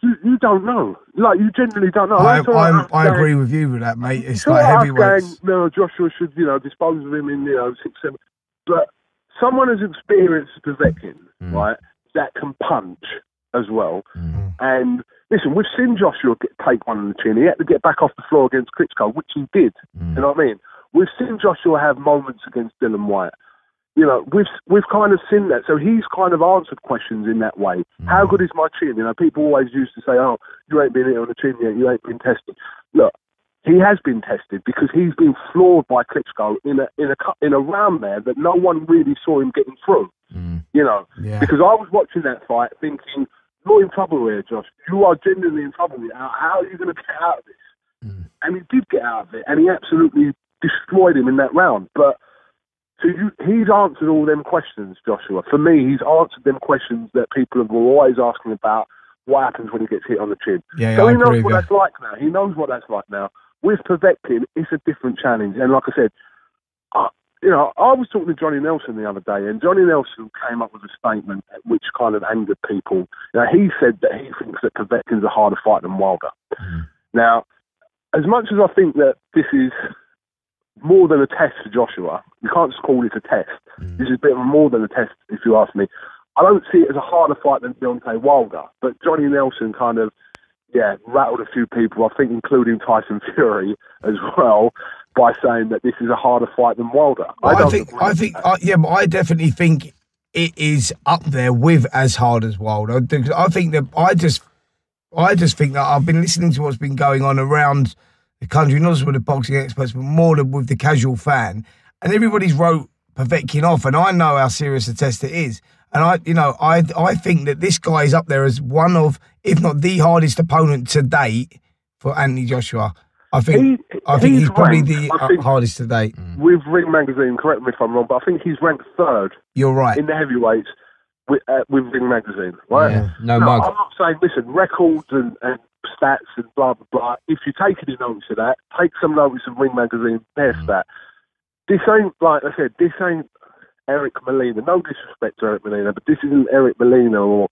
you don't know. Like, you genuinely don't know. I agree with you with that, mate. It's like heavyweights. No, Joshua should, dispose of him in, 6, 7. But someone as experienced as Povetkin, right, that can punch as well. And listen, we've seen Joshua take one on the chin. He had to get back off the floor against Klitschko, which he did. You know what I mean? We've seen Joshua have moments against Dillian Whyte. We've kind of seen that. So he's kind of answered questions in that way. How good is my chin? People always used to say, "Oh, you ain't been hit on the chin yet. You ain't been tested." Look, he has been tested because he's been floored by Klitschko in a round there that no one really saw him getting through. Because I was watching that fight thinking, "You're in trouble here, Josh. You are genuinely in trouble here. How are you going to get out of this?" And he did get out of it, and he absolutely destroyed him in that round. But so he's answered all them questions, Joshua. For me, he's answered them questions that people were always asking about. What happens when he gets hit on the chin? So he knows what that's like now. He knows what that's like now. With Povetkin, it's a different challenge. And like I said, I was talking to Johnny Nelson the other day, and Johnny Nelson came up with a statement which kind of angered people. He said that he thinks that Povetkin's a harder fight than Wilder. Now, as much as I think that this is more than a test for Joshua, you can't just call it a test. This is a bit more than a test, if you ask me. I don't see it as a harder fight than Deontay Wilder, but Johnny Nelson kind of, rattled a few people, I think including Tyson Fury as well, by saying that this is a harder fight than Wilder. I definitely think it is up there with as hard as Wilder. I think that I just think that I've been listening to what's been going on around the country, not just with the boxing experts, but more with the casual fan. And everybody's wrote Povetkin off, and I know how serious a test it is. And I think that this guy is up there as one of, if not the hardest opponent to date for Anthony Joshua. I think he's probably the hardest to date. With Ring Magazine, correct me if I'm wrong, but I think he's ranked 3rd. You're right. In the heavyweights with Ring Magazine, right? Yeah. No, I'm not saying, listen, records and stats and blah, blah, blah. If you take any notice of that, take some notice of Ring Magazine, their stat. This ain't, like I said, this ain't Eric Molina. No disrespect to Eric Molina, but this isn't Eric Molina or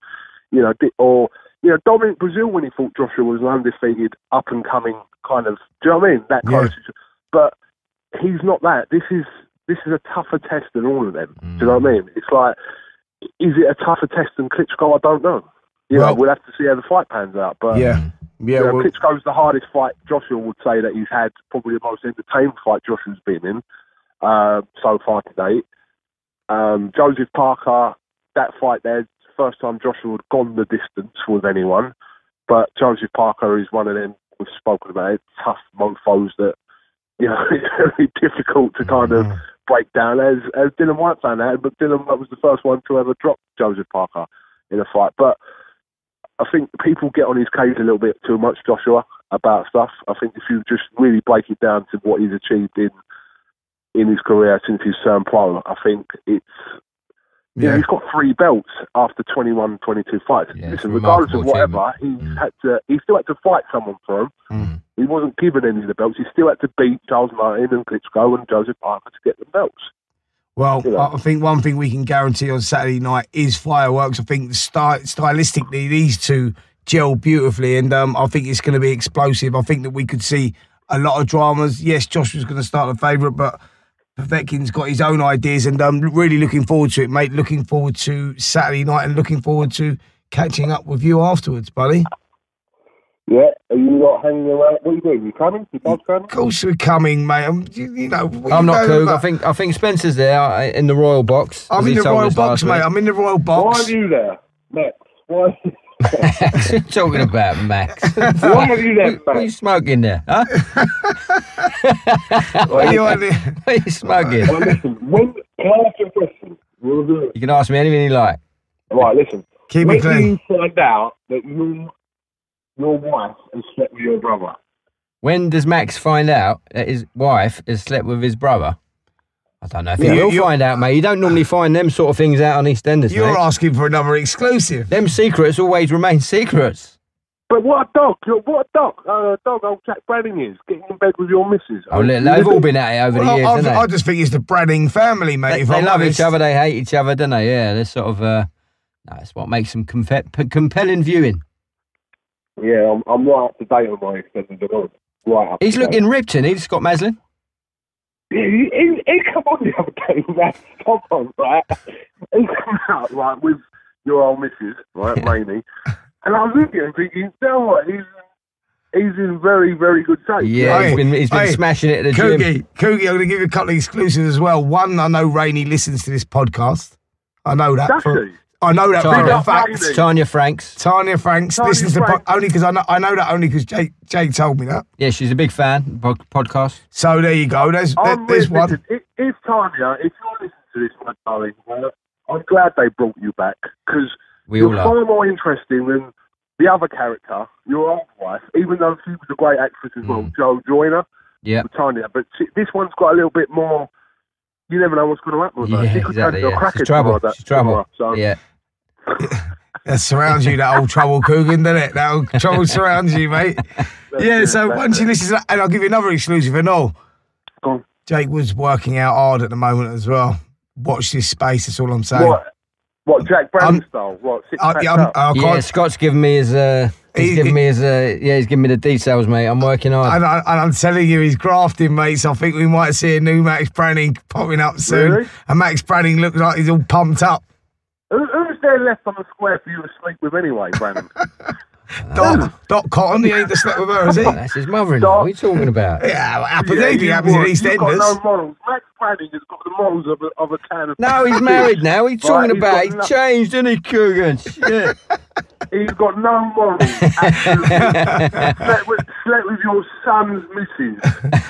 Dominic Brazil when he fought Joshua was an undefeated, up and coming kind of. Do you know what I mean? That kind of situation. But he's not that. This is a tougher test than all of them. Do you know what I mean? It's like, is it a tougher test than Klitschko? I don't know. We'll have to see how the fight pans out. But Klitschko's the hardest fight. Joshua would say that he's had probably the most entertaining fight Joshua's been in so far to date. Joseph Parker, that fight there, first time Joshua had gone the distance with anyone. But Joseph Parker is one of them, we've spoken about it, tough mofos that, it's very difficult to kind of break down, as Dillian Whyte found out. But Dillian Whyte was the first one to ever drop Joseph Parker in a fight. But I think people get on his case a little bit too much, Joshua, about stuff. I think if you just really break it down to what he's achieved in his career since he's turned pro, I think it's... he's got 3 belts after 21, 22 fights. Listen, regardless of whatever, he still had to fight someone for him. He wasn't given any of the belts. He still had to beat Charles Martin and Klitschko and Joseph Parker to get the belts. Well, I think one thing we can guarantee on Saturday night is fireworks. I think stylistically, these two gel beautifully, and I think it's going to be explosive. I think that we could see a lot of dramas. Yes, Joshua's going to start the favourite, but Povetkin's got his own ideas, and I'm really looking forward to it, mate. Looking forward to Saturday night and looking forward to catching up with you afterwards, buddy. Yeah, are you not hanging around? What are you doing? You coming? You both coming? Of course we're coming, mate. I'm not Coog. I think Spencer's there in the Royal Box. I'm in the Royal Box, mate. I'm in the Royal Box. Why are you there, Max? Why? What are you talking about, Max? Why are you there, Max? What are you smoking there? Huh? What are you smoking? Well, listen, can I ask you a question? You can ask me anything you like. Right, listen. Keep it clean. When you find out that your wife has slept with your brother? When does Max find out that his wife has slept with his brother? I don't know if he will find out, mate. You don't normally find them sort of things out on EastEnders, You're mate. asking for another exclusive. Them secrets always remain secrets. But what a dog! What a dog old Jack Branning is, getting in bed with your missus. Oh, look, they've all been at it over the years, haven't they? I just think it's the Branning family, mate. They love each other, they hate each other, don't they? Yeah, they're sort of... that's what makes them compelling viewing. Yeah, I'm right up to date on my EastEnders. Right up. He's looking ripped, isn't he, Scott Maslin? Yeah, he come on the other day, man. Come on, right? He come out, right, with your old missus, right, Rainey. And I was looking and thinking, you know what, he's in very, very good shape. Yeah, he's been smashing it at the gym. Coogie, I'm going to give you a couple of exclusives as well. One, I know Rainey listens to this podcast. I know that. I know that for a fact. Tanya Franks listens to only because I know that only because Jake told me that. Yeah, she's a big fan podcast. So there you go. There's one. Listen, if Tanya, if you're listening to this, my darling, I'm glad they brought you back because you're far more interesting than the other character, your old wife, even though she was a great actress as well, Jo Joyner. Yeah. Tanya, but this one's got a little bit more. You never know what's going to happen with her. She could turn into a crackhead. She's trouble. So. Yeah. That surrounds you, that old trouble, Kugan, doesn't it? That old trouble surrounds you, mate. So once you listen to that, and I'll give you another exclusive and all. Go on. Jake was working out hard at the moment as well. Watch this space, that's all I'm saying. What Jack Brandon style? What, Scott's giving me his... he's giving me the details, mate. I'm working hard. And I'm telling you, he's grafting, mate. So I think we might see a new Max Branning popping up soon. Really? And Max Branning looks like he's all pumped up. Who's there left on the square for you to sleep with anyway, Brandon? Doc Cotton, he ain't to sleep with her, is he? That's his mother-in-law. What are you talking about? Yeah, what happens in EastEnders. You've got no morals. Max Branning has got the morals of a can of... No, he's married now. What are you talking about? He's changed, isn't he, Kugan? Shit. He's got no morals. Slept with your son's missus.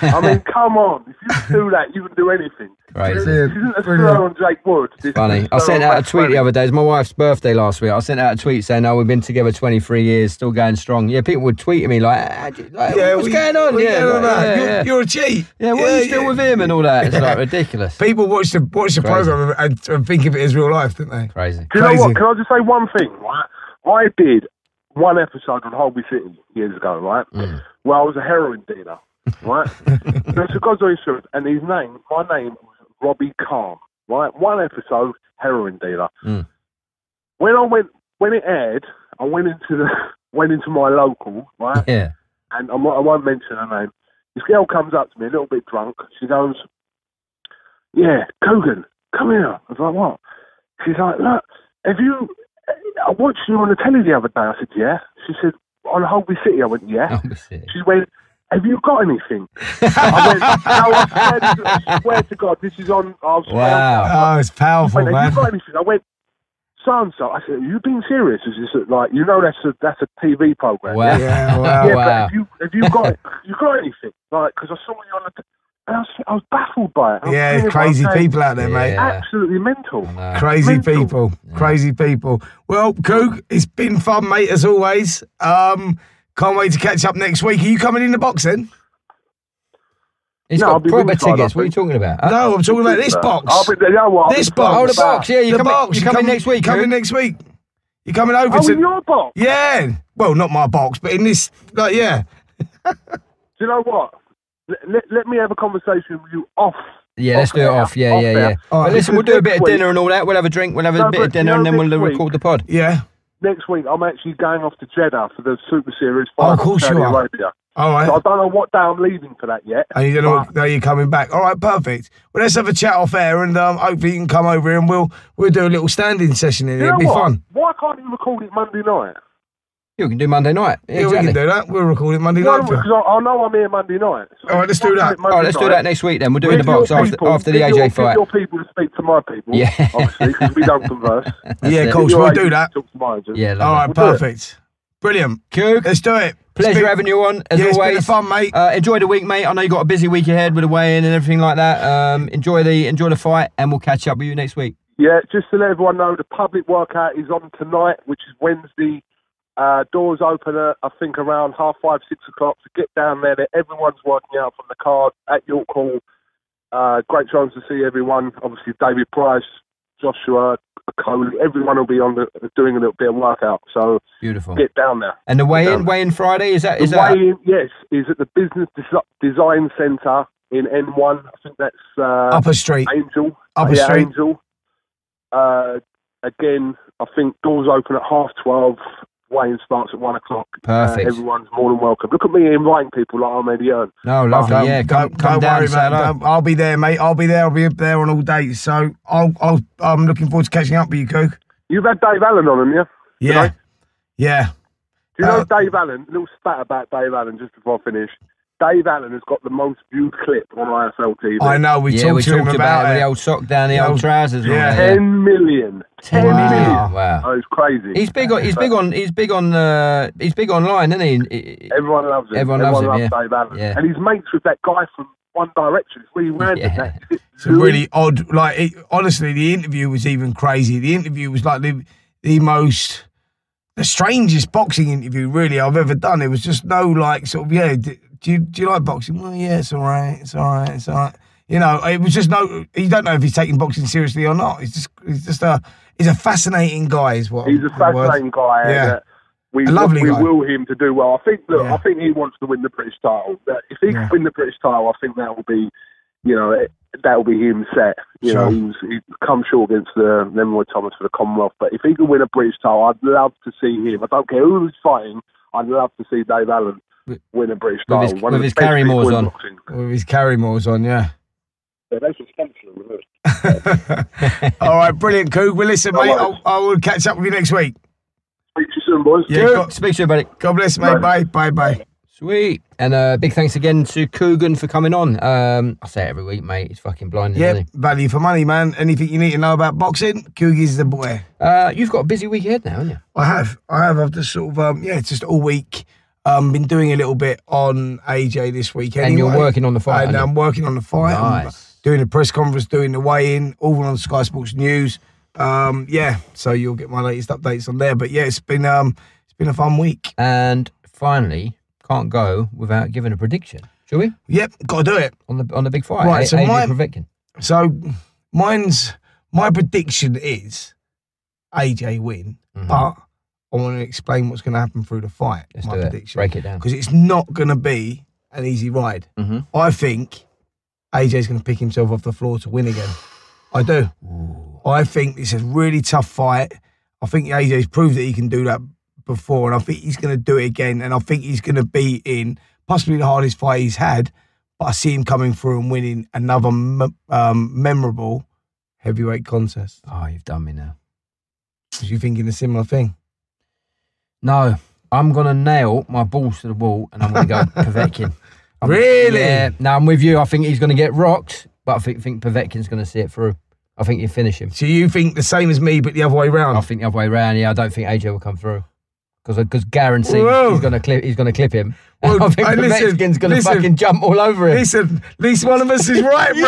I mean, come on. If you do that, you can do anything. Crazy. This isn't a slur on Jake Wood. Funny. I sent out a tweet the other day. It was my wife's birthday last week. I sent out a tweet saying, we've been together 23 years, still going strong. Yeah, people would tweet at me like what's going on? You're a cheat. Yeah, why are you still with him and all that? It's like ridiculous. People watch the program and think of it as real life, don't they? Crazy. Do you know what? Can I just say one thing, right? I did one episode on Holby City years ago, right? Where I was a heroin dealer, right? There's a guy's insurance, and my name was Robbie Calm, right? One episode, heroin dealer. When it aired, I went into my local, right? Yeah. And I won't mention her name. This girl comes up to me, a little bit drunk. She goes, "Yeah, Kugan, come here." I was like, "What?" She's like, "Look, I watched you on the telly the other day." I said, "Yeah." She said, "On Holby City." I went, "Yeah." She went, "Have you got anything?" I went, "No, I swear to God, this is on." Wow. Oh, it's powerful, man. Have you got anything? I went, "So-and-so." I said, "Are you being serious? Is this like, that's a TV program?" Wow. Yeah, wow. Yeah, but have you got anything? Like, because I saw you on the... And I was baffled by it. Crazy people out there, mate. Absolutely mental. Crazy people. Well, Coog, it's been fun, mate, as always. Can't wait to catch up next week. Are you coming in the box then? He's got proper tickets. What are you talking about? No, I'm talking about this box. This box. Oh, the box. Yeah, you're coming next week. Coming next week. You're coming over to... in your box? Yeah. Well, not my box, but in this... yeah. Do you know what? Let me have a conversation with you off. Yeah, let's do it off. Yeah. Right. But listen, we'll do a bit of dinner and all that. We'll have a drink, we'll have a bit of dinner, and then we'll record the pod. Yeah. Next week, I'm actually going off to Jeddah for the Super Series final. Oh, of course you are. Arabia. All right. So I don't know what day I'm leaving for that yet. And you don't know what day you're coming back. All right, perfect. Well, let's have a chat off air, and hopefully you can come over here and we'll do a little standing session in here. It'll be fun. Why can't you record it Monday night? You can do Monday night. Yeah, exactly. We can do that. We'll record it Monday night. Because I know I'm here Monday night. So all right, let's do that. All right, let's do that next week then. We'll do it in the box after the AJ fight. Your people to speak to my people. Yeah. Obviously, because we don't converse. Yeah, of course, we'll do that. Yeah, all right, perfect. Brilliant. Coog. Let's do it. Pleasure having you on, as always. It's been fun, mate. Enjoy the week, mate. I know you got a busy week ahead with the weigh-in and everything like that. Enjoy the fight, and we'll catch up with you next week. Yeah, just to let everyone know, the public workout is on tonight, which is Wednesday, Doors open at, I think, around 5:30, 6 o'clock. So get down there. Everyone's working out from the card at York Hall. Great chance to see everyone. Obviously, David Price, Joshua, Coley, everyone will be doing a little bit of workout. So beautiful. Get down there. And the weigh-in Friday, is that? Weigh-in, yes, is at the Business Design Centre in N1. I think that's Upper Street. Angel. Upper Street. Angel. Again, I think doors open at 12:30. Weigh-in starts at 1 o'clock. Perfect. Everyone's more than welcome. Look at me inviting people like I'm Eddie Earn. No, lovely. Yeah, come don't down, worry, mate. I'll be there, mate. I'll be there on all days. So I'm looking forward to catching up with you, Coog. You've had Dave Allen on, haven't you? Yeah. Today? Yeah. Do you know Dave Allen? A little stat about Dave Allen just before I finish. Dave Allen has got the most viewed clip on IFL TV. I know. We talked to him about it. The old sock down, the old trousers. Yeah. 10 million. 10 million. Wow. Oh, it's crazy. He's big online, isn't he? Everyone loves him. Everyone loves him, Dave Allen. Yeah. And he's mates with that guy from One Direction. It's really random. It's really odd. Like, honestly, the interview was even crazy. The interview was like the strangest boxing interview really I've ever done. It was just no like sort of do you like boxing? Well, yeah, it's all right. You know, it was just you don't know if he's taking boxing seriously or not. He's a fascinating guy. He's a fascinating guy. Yeah. We will him to do well. I think he wants to win the British title. If he can win the British title, I think that will be, that will be him set. You know, he's come short against Leroy Thomas for the Commonwealth. But if he can win a British title, I'd love to see him. I don't care who he's fighting. I'd love to see Dave Allen win a British title. With his Carrymores on. With his Carrymores on, yeah. Yeah, they should sponsor him. All right, brilliant, Coog. Well, listen, mate, I will catch up with you next week. Speak to you soon, boys. Yeah, speak to you, buddy. God bless, mate. Bye. Sweet. And big thanks again to Kugan for coming on. I say it every week, mate. He's fucking blinding, isn't he? Value for money, man. Anything you need to know about boxing, Coogie's the boy. You've got a busy week ahead now, haven't you? I have. I've just sort of, just all week. Been doing a little bit on AJ this week anyway. And you're working on the fight, And I'm working on the fight. Nice. I'm doing a press conference, doing the weigh-in, all on Sky Sports News. So you'll get my latest updates on there. But yeah, it's been a fun week. And finally, can't go without giving a prediction. Shall we? Yep, got to do it. On the big fight. Right, so Povetkin. So my prediction is AJ win, but I want to explain what's going to happen through the fight. Let's my do prediction. Break it down. Because it's not going to be an easy ride. I think AJ's going to pick himself off the floor to win again. I do. Ooh. I think it's a really tough fight. I think AJ's proved that he can do that before, and I think he's going to do it again, and I think he's going to be in possibly the hardest fight he's had, but I see him coming through and winning another memorable heavyweight contest. Oh, you've done me now. Was you thinking a similar thing? No, I'm going to nail my balls to the wall and I'm going to go Povetkin. Really? Yeah. Now, I'm with you. I think he's going to get rocked, but I think Povetkin's going to see it through. I think he'll finish him. So you think the same as me, but the other way round? I think the other way round, yeah. I don't think AJ will come through. Because guaranteed he's going to clip him. Well, I think Povetkin's going to fucking jump all over him. Listen, at least one of us is right, bro.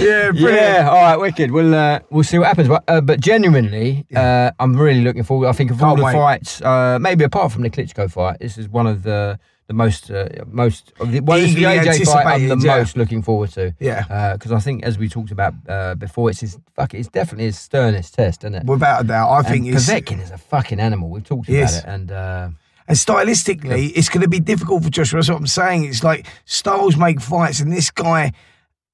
Yeah, brilliant. Yeah, all right, wicked. We'll see what happens. But genuinely, I'm really looking forward. I think of all the fights, maybe apart from the Klitschko fight, this is one of the most the AJ fight I'm the most looking forward to. Yeah. Because I think, as we talked about before, it's definitely his sternest test, isn't it? Without a doubt. I think Povetkin is a fucking animal. We've talked about it. And stylistically, it's going to be difficult for Joshua. That's what I'm saying. It's like styles make fights, and this guy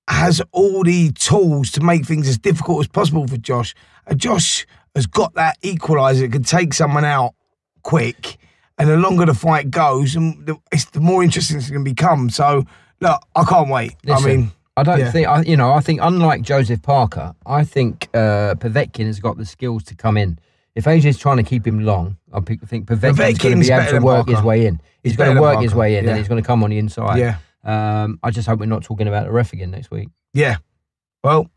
has all the tools to make things as difficult as possible for Josh. And Josh has got that equaliser that can take someone out quick. And the longer the fight goes, the more interesting it's going to become. So, look, I can't wait. Listen, I think unlike Joseph Parker, I think Povetkin has got the skills to come in. If AJ's trying to keep him long, I think Povetkin's going to be able to work his way in. He's going to work his way in, and he's going to come on the inside. Yeah. I just hope we're not talking about the ref again next week. Yeah. Well,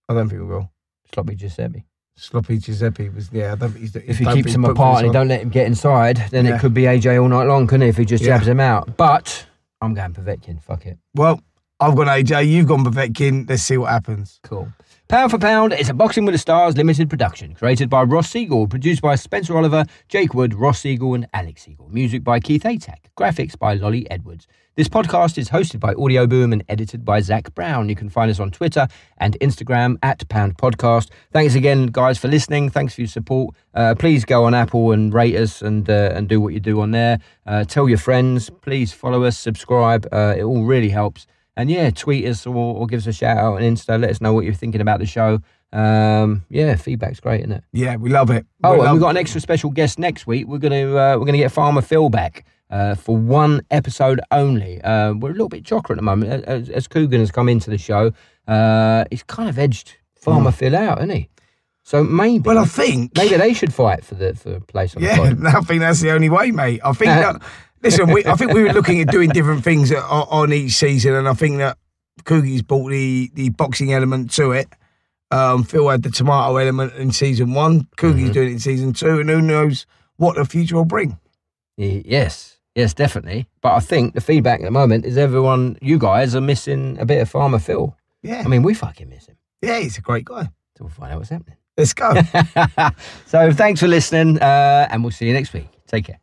I don't think we will. Sloppy Giuseppe was, I don't think if he keeps him apart and he don't let him get inside, then it could be AJ all night long, couldn't it, if he just jabs him out. But I'm going Povetkin, fuck it. Well, I've gone AJ, you've gone Povetkin, let's see what happens. Cool. Pound for Pound is a Boxing with the Stars limited production, created by Ross Siegel, produced by Spencer Oliver, Jake Wood, Ross Siegel and Alex Siegel. Music by Keith Atack. Graphics by Lolly Edwards. This podcast is hosted by Audio Boom and edited by Zach Brown. You can find us on Twitter and Instagram at Pound Podcast. Thanks again, guys, for listening. Thanks for your support. Please go on Apple and rate us and do what you do on there. Tell your friends. Please follow us, subscribe. It all really helps. And yeah, tweet us or give us a shout out on Insta. Let us know what you're thinking about the show. Yeah, feedback's great, isn't it? Yeah, we love it. And we've got an extra special guest next week. We're gonna get Farmer Phil back for one episode only. We're a little bit chocker at the moment as Kugan has come into the show. He's kind of edged Farmer Phil out, hasn't he? So maybe. Well, I think maybe they should fight for a place on the pod. Yeah, I think that's the only way, mate. I think that. Listen, I think we were looking at doing different things on each season, and I think that Coogie's brought the boxing element to it. Phil had the tomato element in season 1. Coogie's doing it in season 2, and who knows what the future will bring. Yes, definitely. But I think the feedback at the moment is you guys are missing a bit of Farmer Phil. Yeah. I mean, we fucking miss him. Yeah, he's a great guy. So we'll find out what's happening. Let's go. So thanks for listening, and we'll see you next week. Take care.